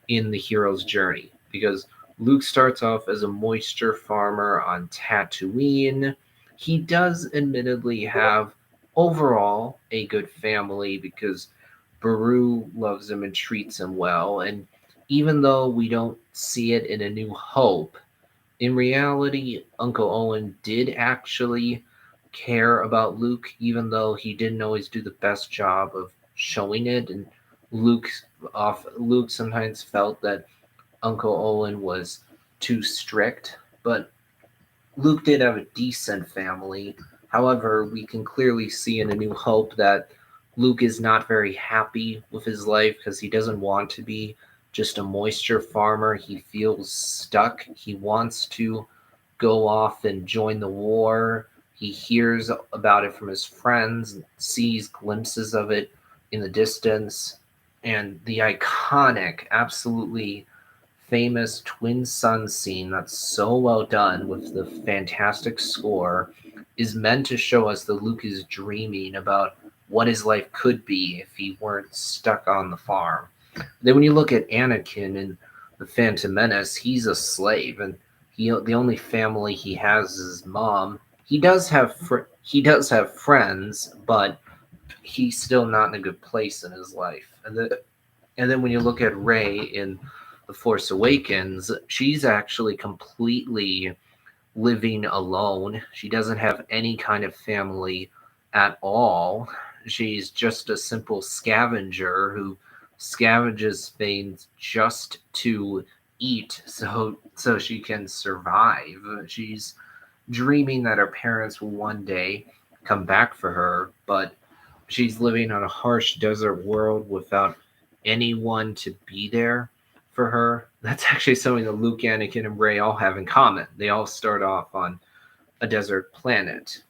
in the hero's journey because Luke starts off as a moisture farmer on Tatooine. He does admittedly have overall a good family because Beru loves him and treats him well. And even though we don't see it in A New Hope, in reality, Uncle Owen did actually care about Luke, even though he didn't always do the best job of showing it. And Luke, Luke sometimes felt that Uncle Owen was too strict, but Luke did have a decent family. However, we can clearly see in A New Hope that Luke is not very happy with his life because he doesn't want to be just a moisture farmer. He feels stuck. He wants to go off and join the war. He hears about it from his friends, sees glimpses of it in the distance, and the iconic, absolutely famous twin sun scene that's so well done with the fantastic score is meant to show us that Luke is dreaming about what his life could be if he weren't stuck on the farm. Then when you look at Anakin in the Phantom Menace, he's a slave, and the only family he has is his mom. He does have friends, but he's still not in a good place in his life. And then when you look at Rey in The Force Awakens, she's actually completely living alone. She doesn't have any kind of family at all. She's just a simple scavenger who scavenges things just to eat so she can survive. She's dreaming that her parents will one day come back for her, but she's living on a harsh desert world without anyone to be there for her. That's actually something that Luke, Anakin, and Rey all have in common. They all start off on a desert planet.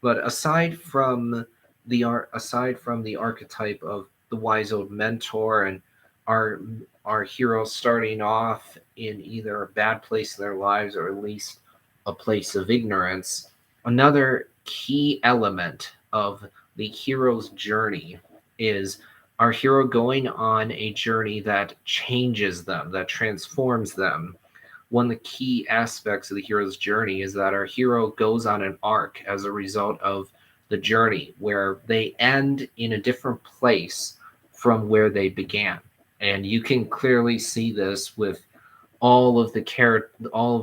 But aside from the archetype of the wise old mentor and our our heroes starting off in either a bad place in their lives or at least a place of ignorance, another key element of the hero's journey is our hero going on a journey that changes them, that transforms them. One of the key aspects of the hero's journey is that our hero goes on an arc as a result of the journey where they end in a different place from where they began. And you can clearly see this with all of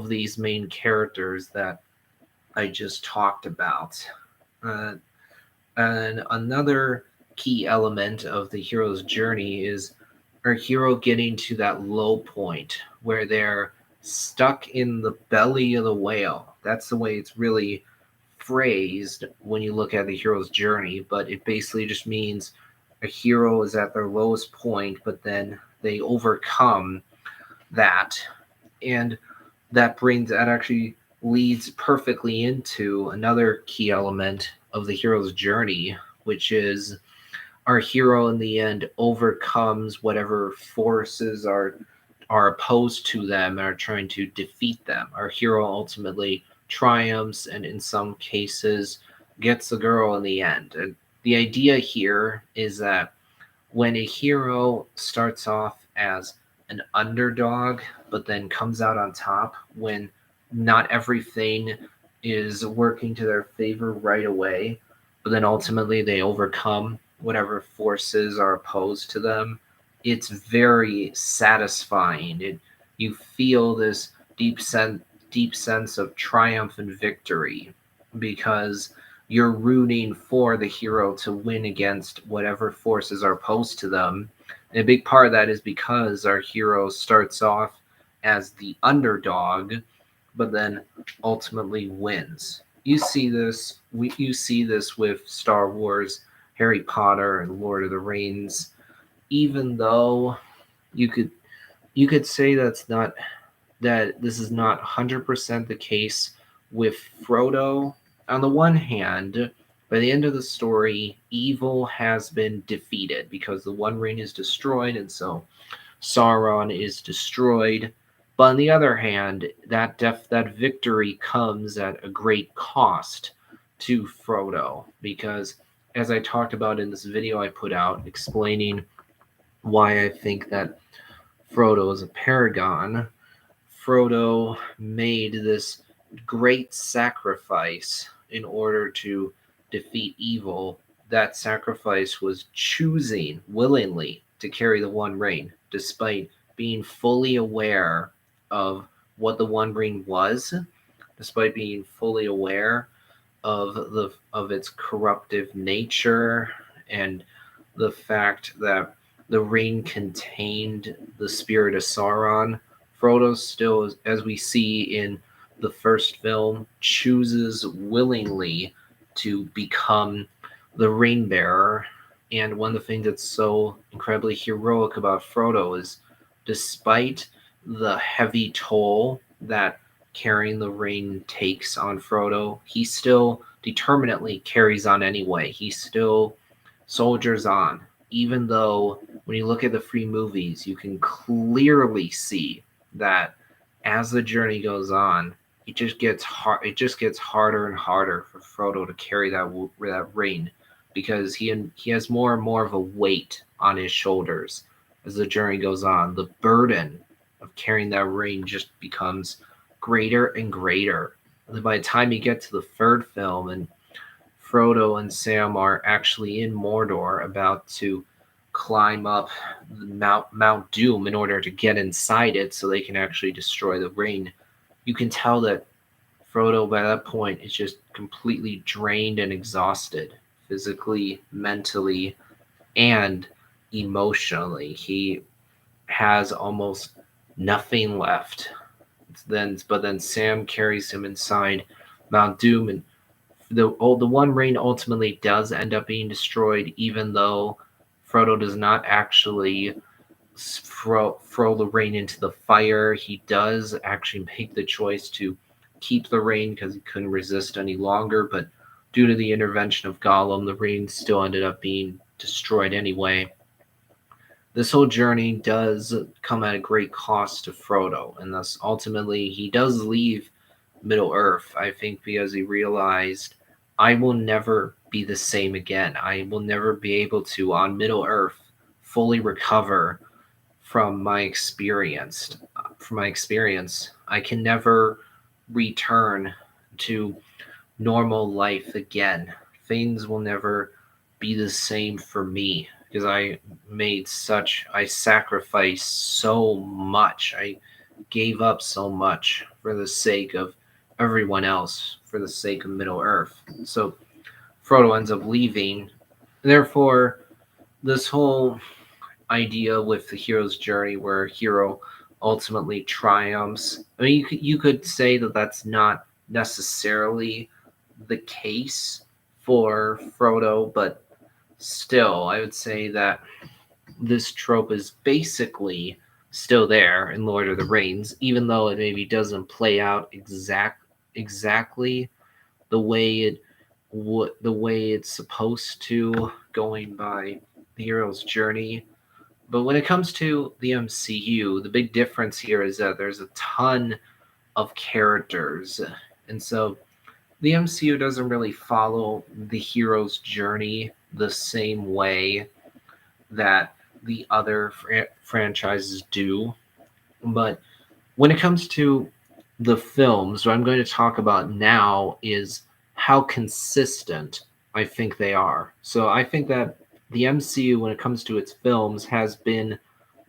these main characters that I just talked about. Uh, and another key element of the hero's journey is our hero getting to that low point where they're stuck in the belly of the whale. That's the way it's really phrased when you look at the hero's journey, but it basically just means a hero is at their lowest point, but then they overcome that. And that actually leads perfectly into another key element of the hero's journey, which is our hero in the end overcomes whatever forces are opposed to them and are trying to defeat them. Our hero ultimately triumphs and in some cases gets the girl in the end. And the idea here is that when a hero starts off as an underdog but then comes out on top when not everything is working to their favor right away, but then ultimately they overcome whatever forces are opposed to them, it's very satisfying. You feel this deep sense of triumph and victory because you're rooting for the hero to win against whatever forces are opposed to them. And a big part of that is because our hero starts off as the underdog, but then ultimately wins. You see this with Star Wars, Harry Potter, and Lord of the Rings. Even though you could say that this is not 100% the case with Frodo. On the one hand, by the end of the story, evil has been defeated because the One Ring is destroyed, and so Sauron is destroyed. But on the other hand, that victory comes at a great cost to Frodo because, as I talked about in this video I put out explaining why I think that Frodo is a paragon, Frodo made this great sacrifice in order to defeat evil. That sacrifice was choosing willingly to carry the One Ring, despite being fully aware of what the One Ring was, despite being fully aware of its corruptive nature and the fact that the ring contained the spirit of Sauron. Frodo still, as we see in the first film, chooses willingly to become the ring bearer. And one of the things that's so incredibly heroic about Frodo is, despite the heavy toll that carrying the ring takes on Frodo, he still determinately carries on anyway. He still soldiers on, even though when you look at the three movies, you can clearly see that as the journey goes on, it just gets hard. It just gets harder and harder for Frodo to carry that ring, because he has more and more of a weight on his shoulders as the journey goes on. The burden of carrying that ring just becomes greater and greater. And then by the time you get to the third film and Frodo and Sam are actually in Mordor about to climb up Mount Doom in order to get inside it so they can actually destroy the ring, you can tell that Frodo by that point is just completely drained and exhausted, physically, mentally, and emotionally. He has almost nothing left. But then Sam carries him inside Mount Doom, and the One Ring ultimately does end up being destroyed, even though Frodo does not actually throw the ring into the fire. He does actually make the choice to keep the ring because he couldn't resist any longer, but due to the intervention of Gollum, the ring still ended up being destroyed anyway. This whole journey does come at a great cost to Frodo, and thus ultimately he does leave Middle Earth, I think, because he realized, I will never be the same again. I will never be able to, on Middle Earth, fully recover from my experience. I can never return to normal life again. Things will never be the same for me because I sacrificed so much. I gave up so much for the sake of everyone else, for the sake of Middle Earth. So Frodo ends up leaving. Therefore, this whole idea with the hero's journey where a hero ultimately triumphs, I mean, you could say that that's not necessarily the case for Frodo, but still, I would say that this trope is basically still there in Lord of the Rings, even though it maybe doesn't play out exactly the way the way it's supposed to, going by the hero's journey. But when it comes to the MCU, the big difference here is that there's a ton of characters, and so the MCU doesn't really follow the hero's journey the same way that the other franchises do. But when it comes to the films, what I'm going to talk about now is how consistent I think they are. So I think that the MCU, when it comes to its films, has been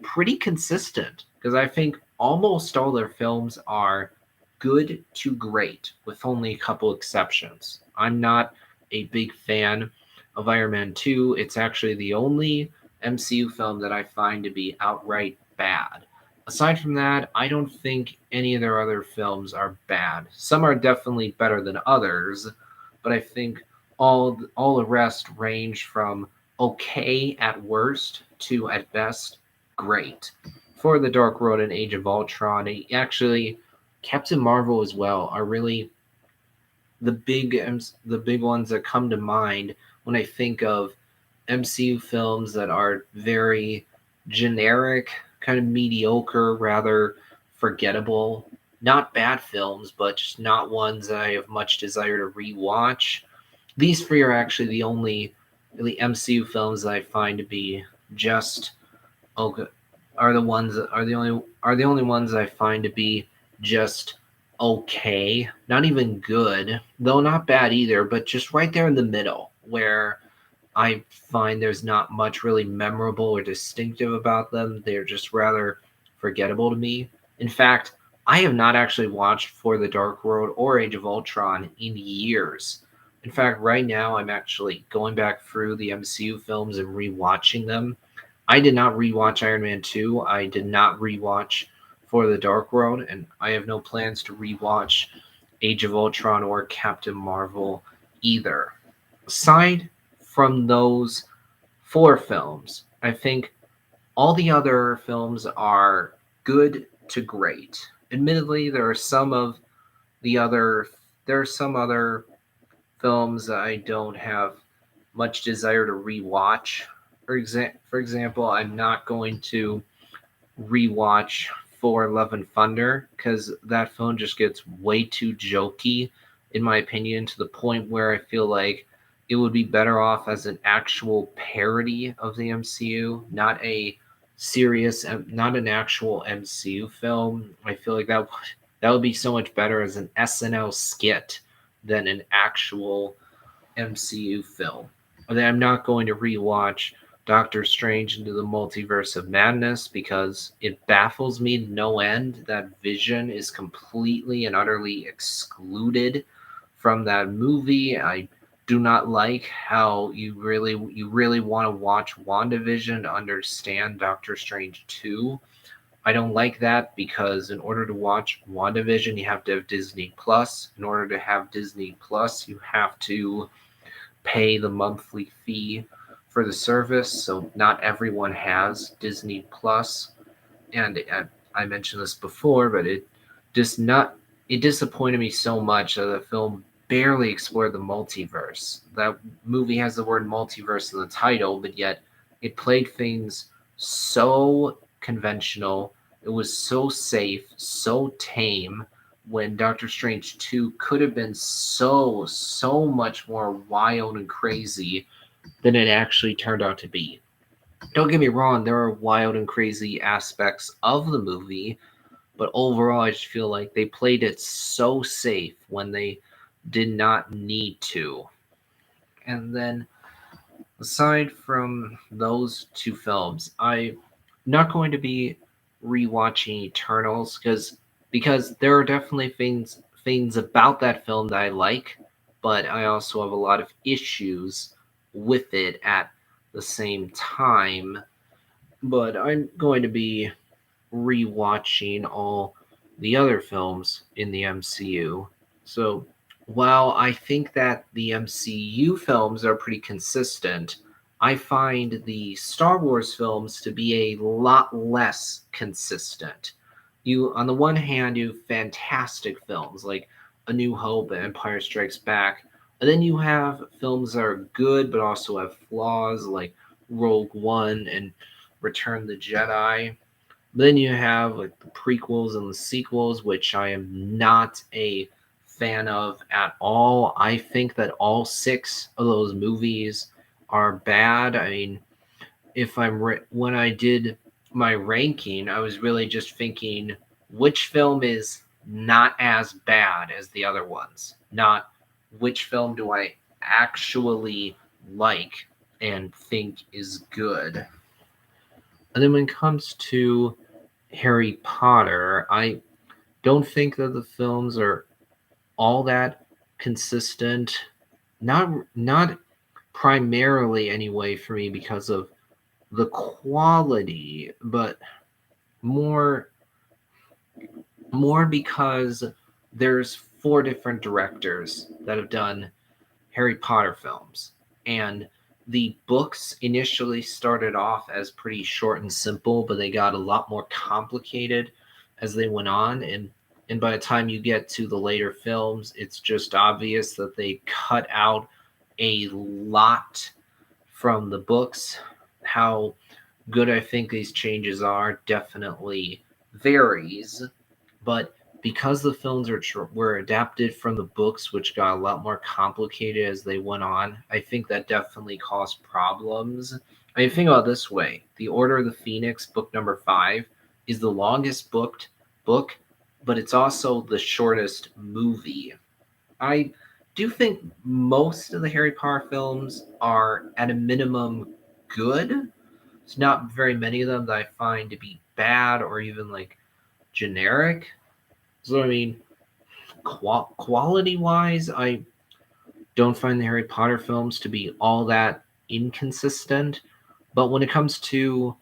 pretty consistent because I think almost all their films are good to great, with only a couple exceptions. I'm not a big fan of Iron Man 2. It's actually the only MCU film that I find to be outright bad. Aside from that, I don't think any of their other films are bad. Some are definitely better than others, but I think all the rest range from okay at worst to at best great. For The Dark World and Age of Ultron, actually Captain Marvel as well are really the big ones that come to mind when I think of MCU films that are very generic, kind of mediocre, rather forgettable. Not bad films, but just not ones that I have much desire to rewatch. These three are actually the only really MCU films that I find to be just okay. Are the only ones that I find to be just okay, not even good, though not bad either, but just right there in the middle where I find there's not much really memorable or distinctive about them. They're just rather forgettable to me. In fact, I have not actually watched For the Dark World or Age of Ultron in years. In fact, right now I'm actually going back through the MCU films and rewatching them. I did not rewatch Iron Man 2. I did not rewatch For the Dark World, and I have no plans to rewatch Age of Ultron or Captain Marvel either. Aside from those four films, I think all the other films are good to great. Admittedly, the other there are some other films that I don't have much desire to rewatch. For example, I'm not going to rewatch For Love and Thunder because that film just gets way too jokey, in my opinion, to the point where I feel like it would be better off as an actual parody of the MCU, not an actual MCU film. I feel like that would be so much better as an SNL skit than an actual MCU film. And then I'm not going to rewatch Doctor Strange into the Multiverse of Madness because it baffles me to no end that Vision is completely and utterly excluded from that movie. I do not like how you really want to watch WandaVision to understand Doctor Strange 2. I don't like that because in order to watch WandaVision, you have to have Disney Plus. In order to have Disney Plus, you have to pay the monthly fee for the service. So not everyone has Disney Plus, and I mentioned this before, but just not it disappointed me so much that the film barely explored the multiverse. That movie has the word multiverse in the title, but yet it played things so conventional. It was so safe, so tame, when Doctor Strange 2 could have been so much more wild and crazy than it actually turned out to be. Don't get me wrong, there are wild and crazy aspects of the movie, but overall, I just feel like they played it so safe when they did not need to. And then, aside from those two films, I'm not going to be rewatching Eternals because there are definitely things about that film that I like, but I also have a lot of issues with it at the same time. But I'm going to be rewatching all the other films in the MCU. So while I think that the MCU films are pretty consistent, I find the Star Wars films to be a lot less consistent. On the one hand, you have fantastic films like A New Hope and Empire Strikes Back, and then you have films that are good but also have flaws like Rogue One and Return the Jedi. Then you have like the prequels and the sequels, which I am not a fan of at all. I think that all six of those movies are bad. I mean, when I did my ranking, I was really just thinking which film is not as bad as the other ones, not which film do I actually like and think is good. And then when it comes to Harry Potter, I don't think that the films are all that consistent. Not primarily anyway for me because of the quality, but more more because there's four different directors that have done Harry Potter films. And the books initially started off as pretty short and simple, but they got a lot more complicated as they went on. And by the time you get to the later films, it's just obvious that they cut out a lot from the books. How good I think these changes are definitely varies, but because the films were adapted from the books, which got a lot more complicated as they went on, I think that definitely caused problems. I mean, think about it this way: The Order of the Phoenix, book number 5, is the longest book but it's also the shortest movie. I do think most of the Harry Potter films are, at a minimum, good. There's not very many of them that I find to be bad or even like generic. So, I mean, quality wise, I don't find the Harry Potter films to be all that inconsistent. But when it comes to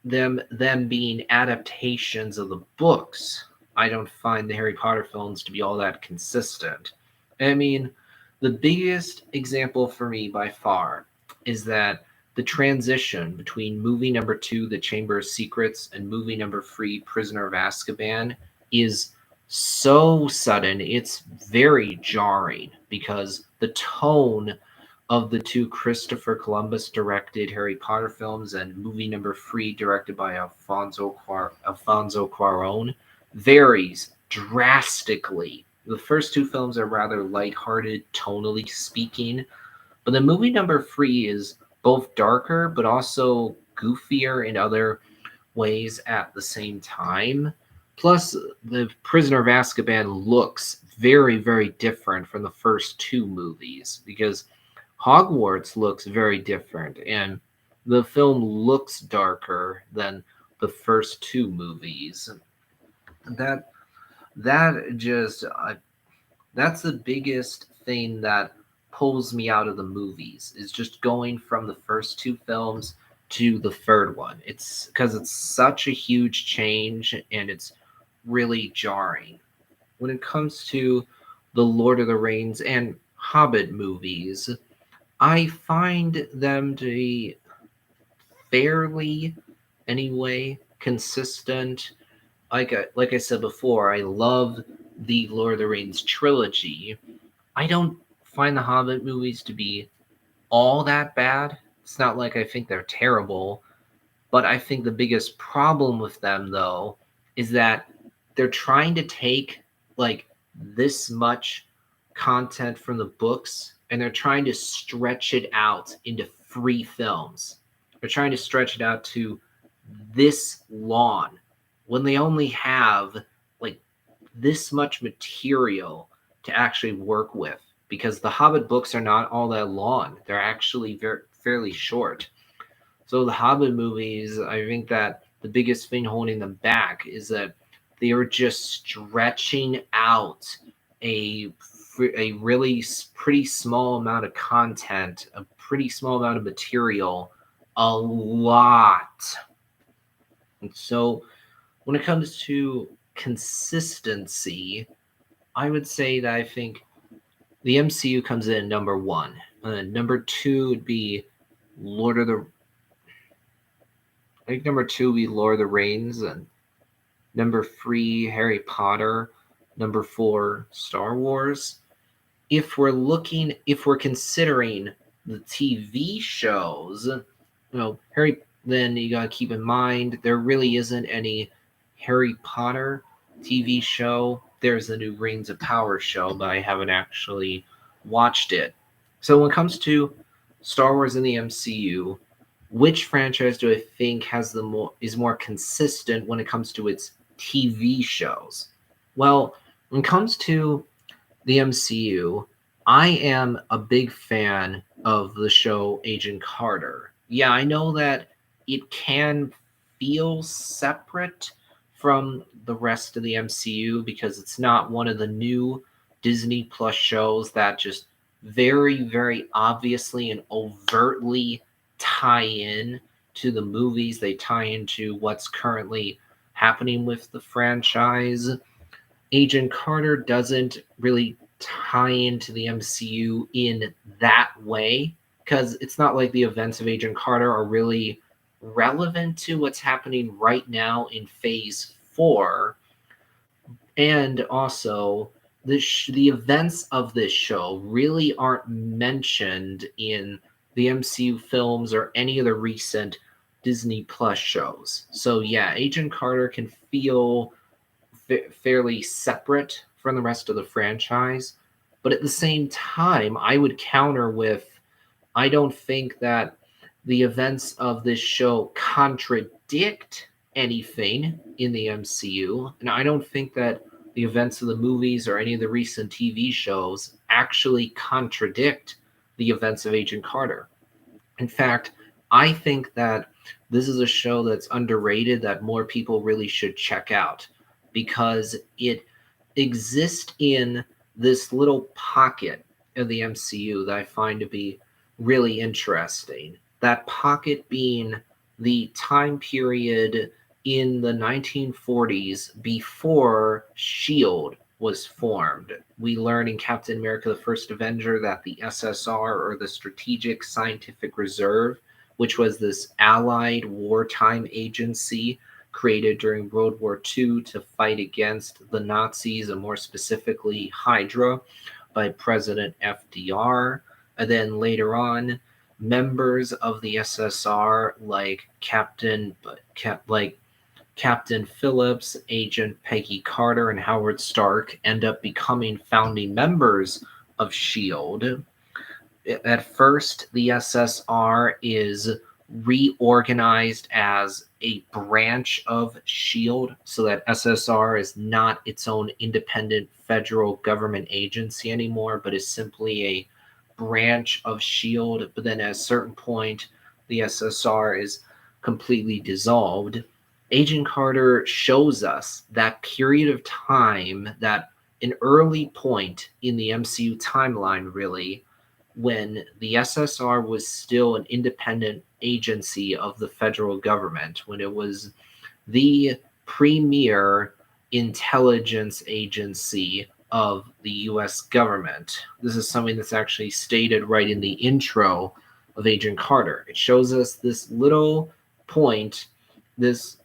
them being adaptations of the books, I don't find the Harry Potter films to be all that consistent. I mean, the biggest example for me by far is that the transition between movie number two, The Chamber of Secrets, and movie number three, Prisoner of Azkaban, is so sudden. It's very jarring because the tone of the two Christopher Columbus directed Harry Potter films and movie number three, directed by Alfonso Cuaron, varies drastically. The first two films are rather lighthearted, tonally speaking, but the movie number three is both darker but also goofier in other ways at the same time. Plus, the Prisoner of Azkaban looks very, very different from the first two movies because Hogwarts looks very different, and the film looks darker than the first two movies. That that just that's the biggest thing that pulls me out of the movies is just going from the first two films to the third one. It's because it's such a huge change and it's really jarring. When it comes to the Lord of the Rings and Hobbit movies, I find them to be fairly, anyway, consistent. Like I said before, I love the Lord of the Rings trilogy. I don't find the Hobbit movies to be all that bad. It's not like I think they're terrible, but I think the biggest problem with them, though, is that they're trying to take like this much content from the books and they're trying to stretch it out into three films. They're trying to stretch it out to this long when they only have like this much material to actually work with because the Hobbit books are not all that long. They're actually fairly short. So the Hobbit movies, I think that the biggest thing holding them back is that they are just stretching out a a really pretty small amount of content, a pretty small amount of material, a lot. And so when it comes to consistency, I would say that I think the MCU comes in number one. Number two would be Lord of the. I think number two would be Lord of the Rings, and number three Harry Potter, number four Star Wars. If we're considering the TV shows, then you gotta keep in mind there really isn't any Harry Potter TV show. There's the new Rings of Power show, but I haven't actually watched it. So when it comes to Star Wars and the MCU, which franchise do I think is more consistent when it comes to its TV shows? Well, when it comes to the MCU, I am a big fan of the show Agent Carter. Yeah, I know that it can feel separate from the rest of the MCU because it's not one of the new Disney Plus shows that just very, very obviously and overtly tie in to the movies. They tie into what's currently happening with the franchise. Agent Carter doesn't really tie into the MCU in that way because it's not like the events of Agent Carter are really relevant to what's happening right now in phase 4. And also the events of this show really aren't mentioned in the MCU films or any of the recent Disney Plus shows. So yeah, Agent Carter can feel fairly separate from the rest of the franchise. But at the same time, I would counter with I don't think that the events of this show contradict anything in the MCU, and I don't think that the events of the movies or any of the recent TV shows actually contradict the events of Agent Carter. In fact, I think that this is a show that's underrated that more people really should check out because it exists in this little pocket of the MCU that I find to be really interesting. That pocket being the time period in the 1940s before SHIELD was formed. We learn in Captain America the First Avenger that the SSR, or the Strategic Scientific Reserve, which was this allied wartime agency created during World War II to fight against the Nazis, and more specifically Hydra, by President FDR. And then later on, members of the SSR like Captain Phillips, Agent Peggy Carter, and Howard Stark end up becoming founding members of SHIELD. At first, the SSR is reorganized as a branch of SHIELD so that SSR is not its own independent federal government agency anymore, but is simply a branch of SHIELD. But then at a certain point, the SSR is completely dissolved. Agent Carter shows us that period of time, that an early point in the MCU timeline, really, when the SSR was still an independent agency of the federal government, when it was the premier intelligence agency of the US government. This is something that's actually stated right in the intro of Agent Carter. It shows us this little point, this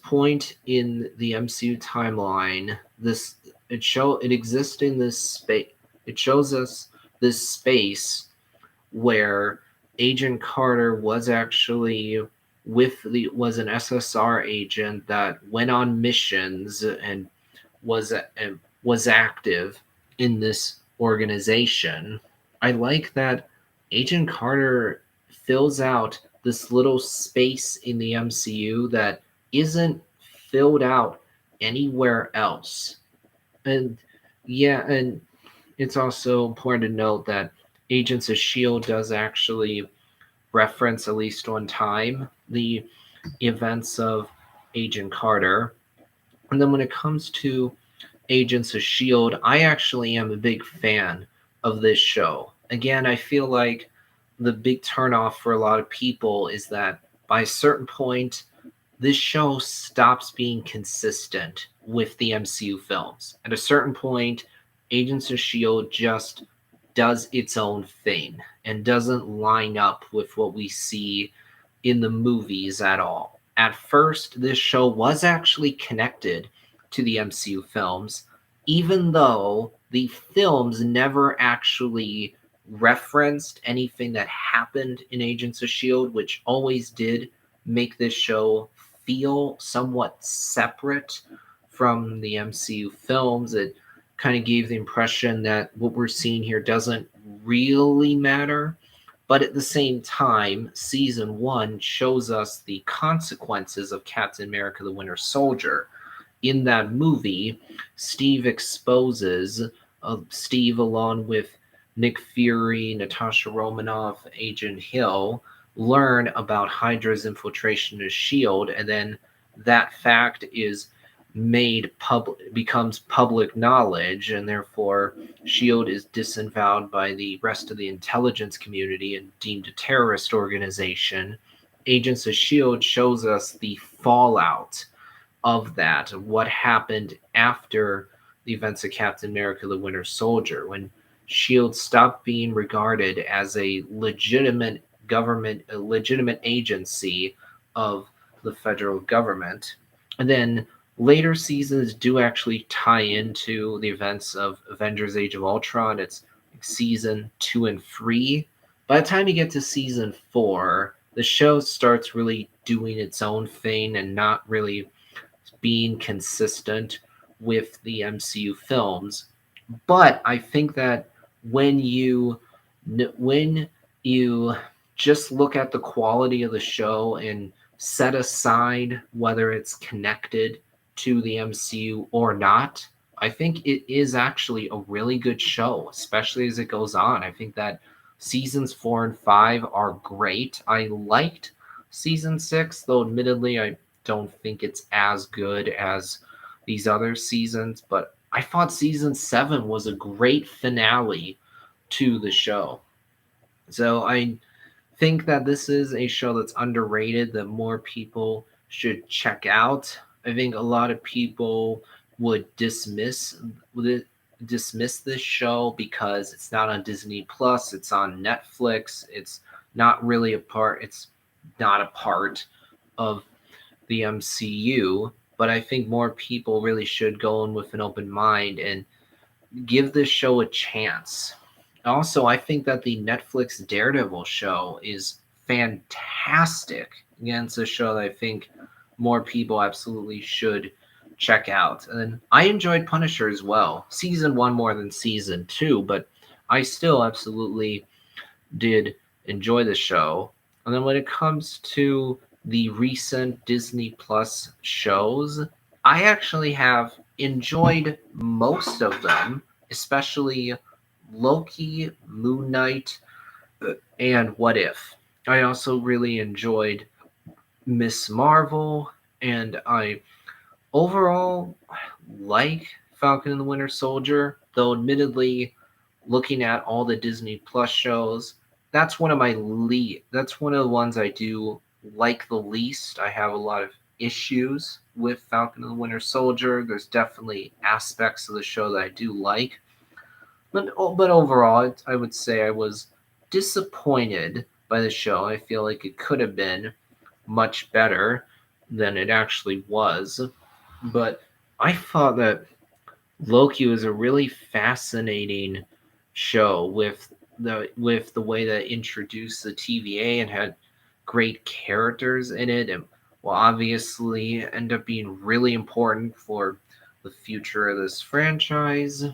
point in the MCU timeline. It exists in this space. It shows us this space where Agent Carter was actually was an SSR agent that went on missions and was active in this organization. I like that Agent Carter fills out this little space in the MCU that isn't filled out anywhere else. And yeah, and it's also important to note that Agents of S.H.I.E.L.D. does actually reference, at least one time, the events of Agent Carter. And then when it comes to Agents of S.H.I.E.L.D., I actually am a big fan of this show. Again, I feel like the big turnoff for a lot of people is that by a certain point, this show stops being consistent with the MCU films. At a certain point, Agents of S.H.I.E.L.D. just does its own thing and doesn't line up with what we see in the movies at all. At first, this show was actually connected to the MCU films, even though the films never actually referenced anything that happened in Agents of S.H.I.E.L.D., which always did make this show feel somewhat separate from the MCU films. It kind of gave the impression that what we're seeing here doesn't really matter. But at the same time, season 1 shows us the consequences of Captain America the Winter Soldier. In that movie, Steve exposes, Steve along with Nick Fury, Natasha Romanoff, Agent Hill, learn about Hydra's infiltration of S.H.I.E.L.D., and then that fact is becomes public knowledge, and therefore S.H.I.E.L.D. is disavowed by the rest of the intelligence community and deemed a terrorist organization. Agents of S.H.I.E.L.D. shows us the fallout of that, what happened after the events of Captain America the Winter Soldier, when S.H.I.E.L.D. stopped being regarded as a legitimate government, a legitimate agency of the federal government. And then later seasons do actually tie into the events of Avengers Age of Ultron. It's season 2 and 3. By the time you get to season 4, the show starts really doing its own thing and not really being consistent with the MCU films. But I think that when you just look at the quality of the show and set aside whether it's connected to the MCU or not, I think it is actually a really good show, especially as it goes on. I think that seasons 4 and 5 are great. I liked season 6, though admittedly I don't think it's as good as these other seasons, but I thought season 7 was a great finale to the show. So I think that this is a show that's underrated that more people should check out. I think a lot of people would dismiss this show because it's not on Disney Plus, it's on Netflix. It's not a part of the MCU, but I think more people really should go in with an open mind and give this show a chance. Also, I think that the Netflix Daredevil show is fantastic. Again, it's a show that I think more people absolutely should check out. And I enjoyed Punisher as well. Season 1 more than season 2, but I still absolutely did enjoy the show. And then when it comes to the recent Disney Plus shows, I actually have enjoyed most of them, especially Loki, Moon Knight, and What If. I also really enjoyed Miss Marvel, and I overall like Falcon and the Winter Soldier, though admittedly, looking at all the Disney Plus shows, that's one of the ones I do like the least. I have a lot of issues with Falcon and the Winter Soldier. There's definitely aspects of the show that I do like, but overall, I would say I was disappointed by the show. I feel like it could have been much better than it actually was. But I thought that Loki was a really fascinating show with the way that it introduced the TVA and had great characters in it, and will obviously end up being really important for the future of this franchise.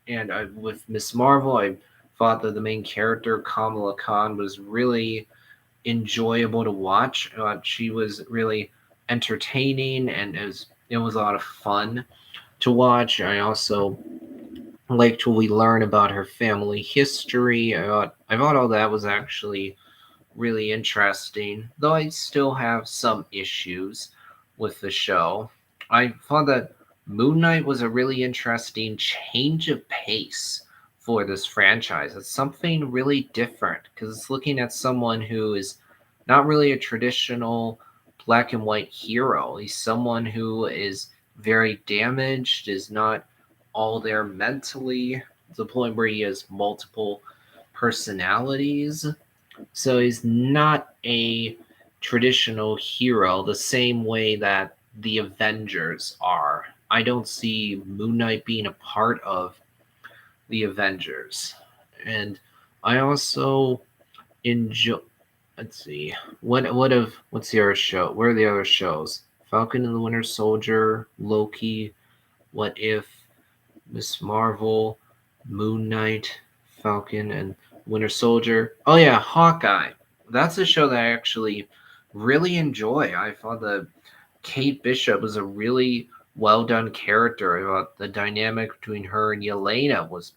And with Miss Marvel, I thought that the main character Kamala Khan was really enjoyable to watch. She was really entertaining, and it was a lot of fun to watch. I also liked what we learn about her family history. I thought all that was actually really interesting, though I still have some issues with the show. I thought that Moon Knight was a really interesting change of pace for this franchise. It's something really different because it's looking at someone who is not really a traditional black and white hero. He's someone who is very damaged, is not all there mentally, to the point where he has multiple personalities. So he's not a traditional hero the same way that the Avengers are. I don't see Moon Knight being a part of the Avengers. And I also enjoy. Let's see. What's the other show? Where are the other shows? Falcon and the Winter Soldier, Loki, What If, Miss Marvel, Moon Knight, Falcon, and Winter Soldier. Oh yeah, Hawkeye. That's a show that I actually really enjoy. I thought that Kate Bishop was a really well done character. I thought the dynamic between her and Yelena was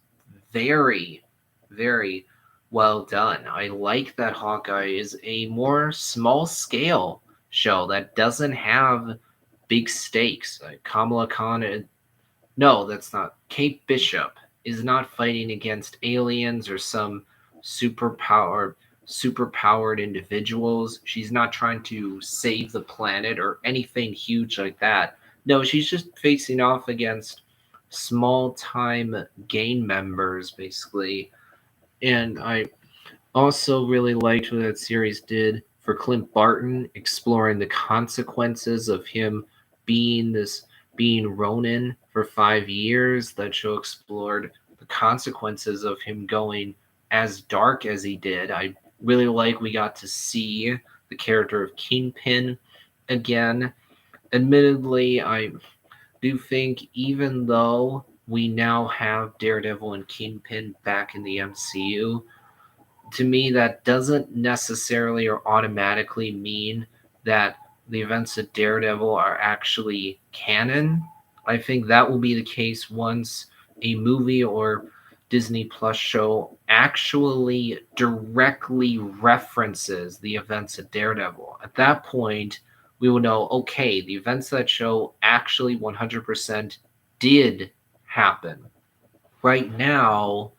very, very well done. I like that Hawkeye is a more small scale show that doesn't have big stakes. Like Kamala Khan no, that's not. Kate Bishop is not fighting against aliens or some superpower superpowered individuals. She's not trying to save the planet or anything huge like that. No, she's just facing off against small time gang members basically. And I also really liked what that series did for Clint Barton, exploring the consequences of him being Ronin for 5 years. That show explored the consequences of him going as dark as he did. I really like we got to see the character of Kingpin again. Admittedly, I do think even though we now have Daredevil and Kingpin back in the MCU, to me that doesn't necessarily or automatically mean that the events of Daredevil are actually canon. I think that will be the case once a movie or Disney Plus show actually directly references the events of Daredevil. At that point, we will know, okay, the events of that show actually 100% did happen. Right now,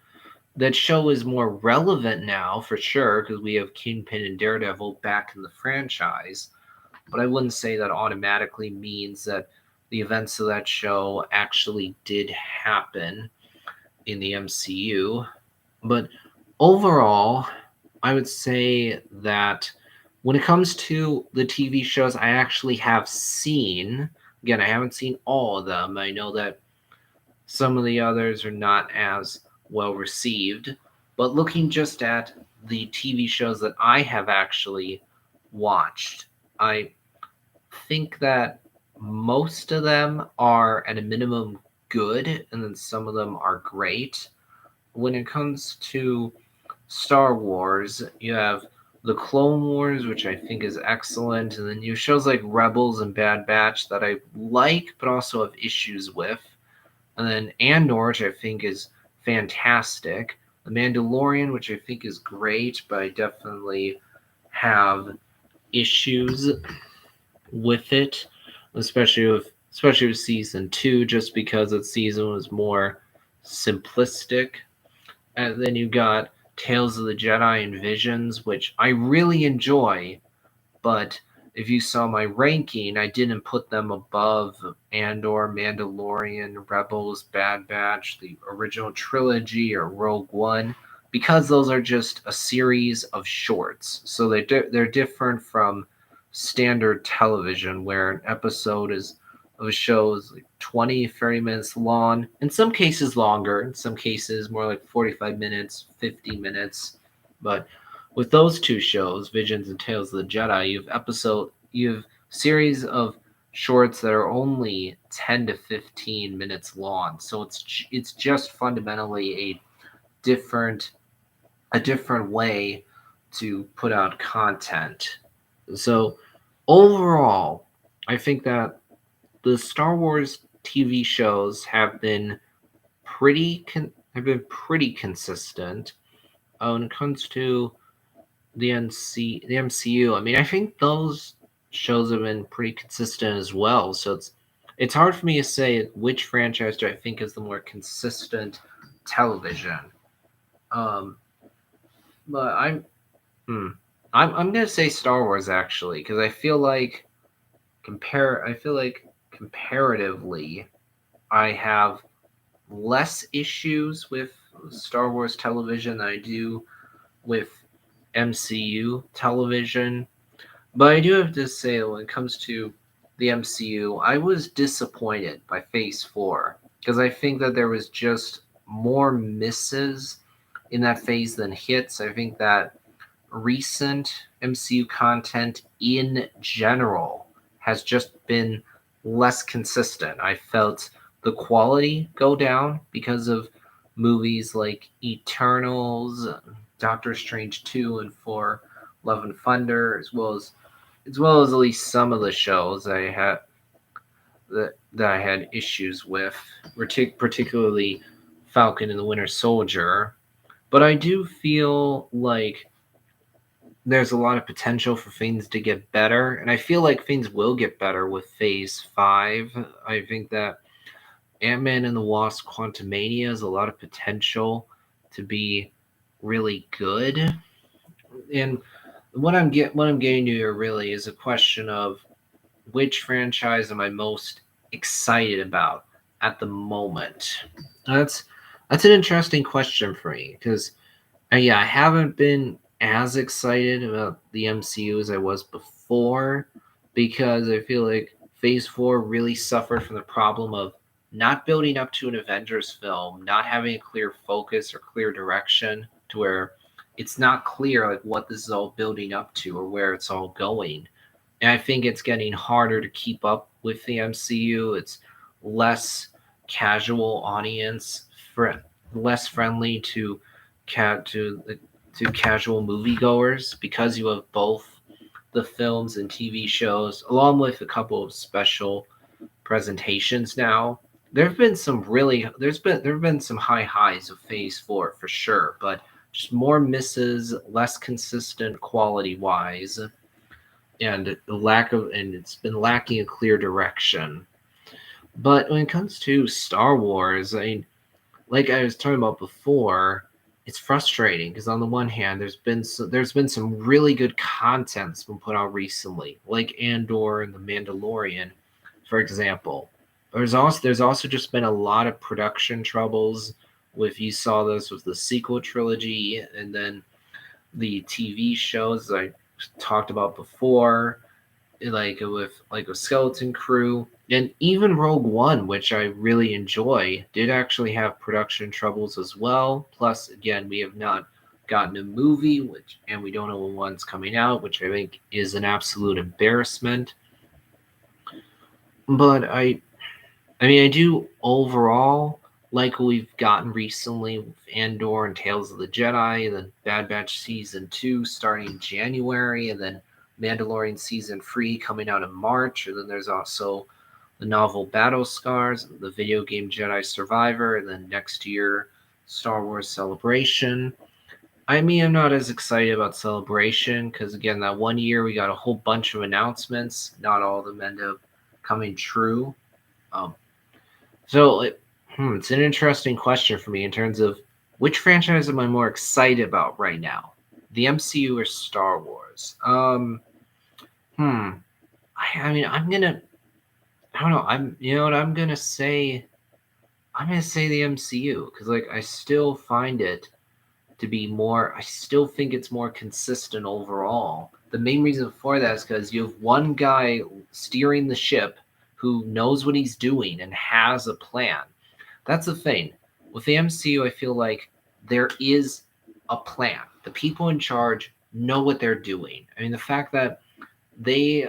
that show is more relevant now for sure because we have Kingpin and Daredevil back in the franchise, but I wouldn't say that automatically means that the events of that show actually did happen in the MCU. But overall, I would say that when it comes to the TV shows I actually have seen, again, I haven't seen all of them. I know that some of the others are not as well received. But looking just at the TV shows that I have actually watched, I think that most of them are at a minimum good, and then some of them are great. When it comes to Star Wars, you have the Clone Wars, which I think is excellent, and then you have shows like Rebels and Bad Batch that I like but also have issues with. And then Andor, which I think is fantastic. The Mandalorian, which I think is great, but I definitely have issues with it, especially with season two, just because that season was more simplistic. And then you got Tales of the Jedi and Visions, which I really enjoy, but if you saw my ranking, I didn't put them above Andor, Mandalorian, Rebels, Bad Batch, the original trilogy, or Rogue One, because those are just a series of shorts. So they're different from standard television, where an episode is of a show is like 20, 30 minutes long, in some cases longer, in some cases more like 45 minutes, 50 minutes. But with those two shows, Visions and Tales of the Jedi, you have series of shorts that are only 10 to 15 minutes long. So it's just fundamentally different a different way to put out content. So overall, I think that the Star Wars TV shows have been pretty consistent. When it comes to the MCU, I mean, I think those shows have been pretty consistent as well. So it's hard for me to say which franchise do I think is the more consistent television. Um, but hmm, I'm gonna say Star Wars actually because I feel like comparatively I have less issues with Star Wars television than I do with MCU television. But I do have to say, when it comes to the MCU, I was disappointed by Phase 4 because I think that there was just more misses in that phase than hits. I think that recent MCU content in general has just been less consistent. I felt the quality go down because of movies like Eternals, Doctor Strange 2 and 4, Love and Thunder, as well as at least some of the shows that I had issues with, particularly Falcon and the Winter Soldier. But I do feel like there's a lot of potential for things to get better, and I feel like things will get better with Phase 5. I think that Ant-Man and the Wasp Quantumania has a lot of potential to be really good. And what I'm getting to here really is a question of which franchise am I most excited about at the moment? That's that's an interesting question for me because yeah, I haven't been as excited about the MCU as I was before because I feel like Phase 4 really suffered from the problem of not building up to an Avengers film, not having a clear focus or clear direction to where it's not clear like what this is all building up to or where it's all going. And I think it's getting harder to keep up with the MCU. It's less casual audience, less friendly to casual moviegoers because you have both the films and TV shows, along with a couple of special presentations now. There have been some high highs of Phase 4 for sure, but just more misses, less consistent quality wise, and it's been lacking a clear direction. But when it comes to Star Wars, I mean, like I was talking about before, it's frustrating because on the one hand, there's been some really good content that's been put out recently, like Andor and The Mandalorian, for example. There's also just been a lot of production troubles. With You saw this with the sequel trilogy, and then the TV shows I talked about before, like with Skeleton Crew, and even Rogue One, which I really enjoy, did actually have production troubles as well. Plus, again, we have not gotten a movie, and we don't know when one's coming out, which I think is an absolute embarrassment. But I do overall like what we've gotten recently with Andor and Tales of the Jedi, and then Bad Batch Season 2 starting in January, and then Mandalorian Season 3 coming out in March, and then there's also the novel Battle Scars, the video game Jedi Survivor, and then next year, Star Wars Celebration. I mean, I'm not as excited about Celebration because, again, that one year we got a whole bunch of announcements. Not all of them end up coming true. Um, it's an interesting question for me in terms of which franchise am I more excited about right now, the MCU or Star Wars? I mean, I don't know. You know what I'm gonna say. I'm gonna say the MCU because, like, I still find it to be more. I still think it's more consistent overall. The main reason for that is because you have one guy steering the ship who knows what he's doing and has a plan. That's the thing. With the MCU, I feel like there is a plan. The people in charge know what they're doing. I mean, the fact that they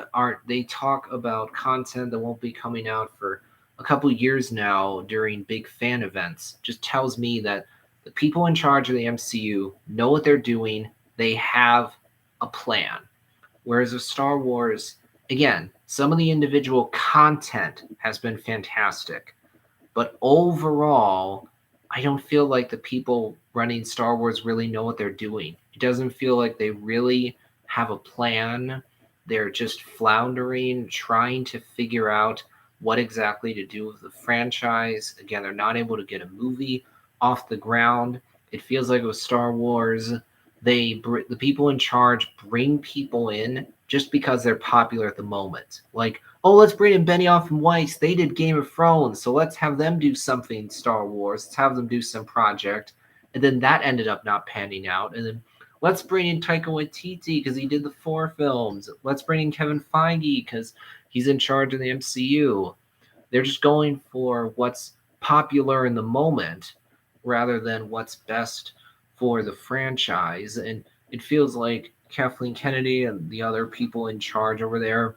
talk about content that won't be coming out for a couple years now during big fan events just tells me that the people in charge of the MCU know what they're doing. They have a plan. Whereas with Star Wars, again, some of the individual content has been fantastic. But overall, I don't feel like the people running Star Wars really know what they're doing. It doesn't feel like they really have a plan. They're just floundering, trying to figure out what exactly to do with the franchise. Again, they're not able to get a movie off the ground. It feels like with Star Wars, the people in charge bring people in just because they're popular at the moment. Like, oh, let's bring in Benioff and Weiss. They did Game of Thrones, so let's have them do something Star Wars. Let's have them do some project. And then that ended up not panning out. And then let's bring in Taika Waititi because he did the 4 films. Let's bring in Kevin Feige because he's in charge of the MCU. They're just going for what's popular in the moment rather than what's best for the franchise. And it feels like Kathleen Kennedy and the other people in charge over there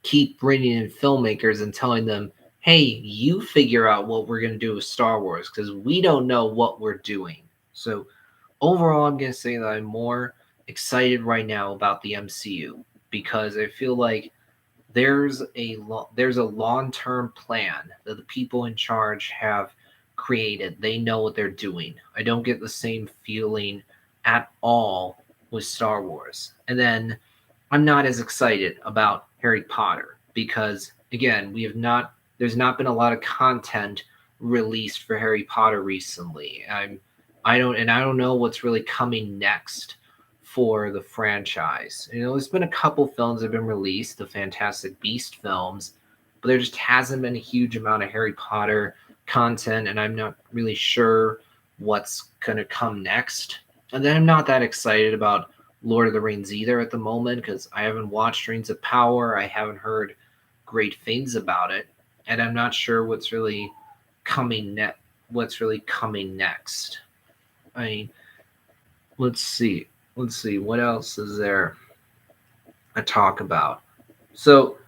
keep bringing in filmmakers and telling them, hey, you figure out what we're going to do with Star Wars because we don't know what we're doing. So overall, I'm going to say that I'm more excited right now about the MCU because I feel like there's a long-term plan that the people in charge have created. They know what they're doing. I don't get the same feeling at all with Star Wars. And then I'm not as excited about Harry Potter because, again, there's not been a lot of content released for Harry Potter recently. I don't know what's really coming next for the franchise. You know, there's been a couple films that have been released, the Fantastic Beast films, but there just hasn't been a huge amount of Harry Potter content, and I'm not really sure what's going to come next. And then I'm not that excited about Lord of the Rings either at the moment because I haven't watched Rings of Power. I haven't heard great things about it, and I'm not sure what's really coming next. I mean, let's see what else is there to talk about. So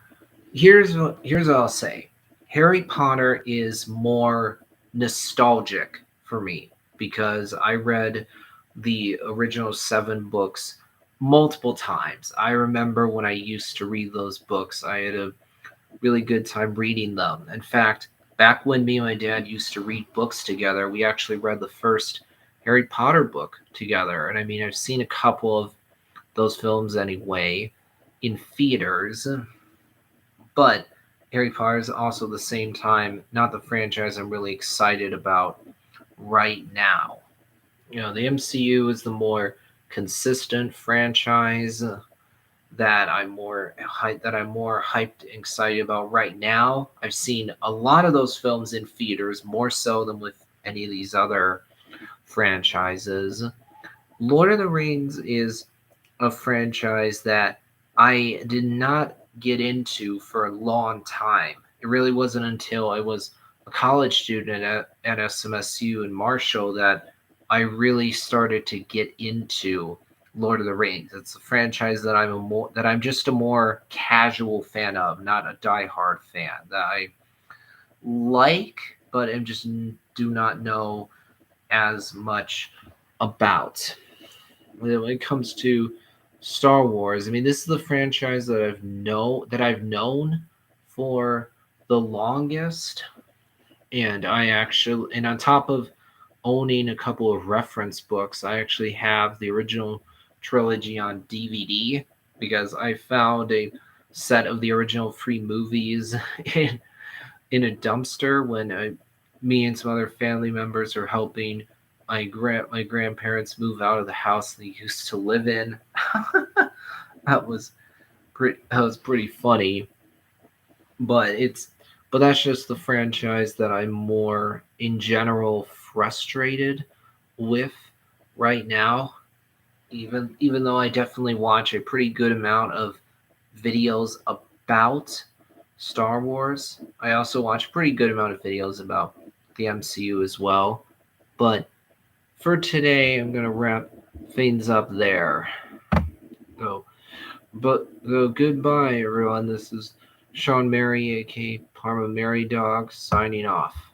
here's what I'll say. Harry Potter is more nostalgic for me because I read the original 7 books multiple times. I remember when I used to read those books, I had a really good time reading them. In fact, back when me and my dad used to read books together, we actually read the first Harry Potter book together. And I mean, I've seen a couple of those films anyway in theaters, but Harry Potter is also at the same time not the franchise I'm really excited about right now. The MCU is the more consistent franchise that I'm more hyped and excited about right now. I've seen a lot of those films in theaters, more so than with any of these other franchises. Lord of the Rings is a franchise that I did not get into for a long time. It really wasn't until I was a college student at SMSU in Marshall that I really started to get into Lord of the Rings. It's a franchise that I'm just a more casual fan of, not a diehard fan that I like, but am just do not know as much about. When it comes to Star Wars, I mean, this is the franchise that I've known for the longest, and on top of owning a couple of reference books, I actually have the original trilogy on DVD because I found a set of the original 3 movies in a dumpster when me and some other family members are helping my grandparents move out of the house they used to live in. That was pretty funny, but that's just the franchise that I'm more in general frustrated with right now. Even though I definitely watch a pretty good amount of videos about Star Wars, I also watch a pretty good amount of videos about the MCU as well. But for today, I'm gonna wrap things up there. So, goodbye, everyone. This is Sean Mary, aka Parma Mary Dog, signing off.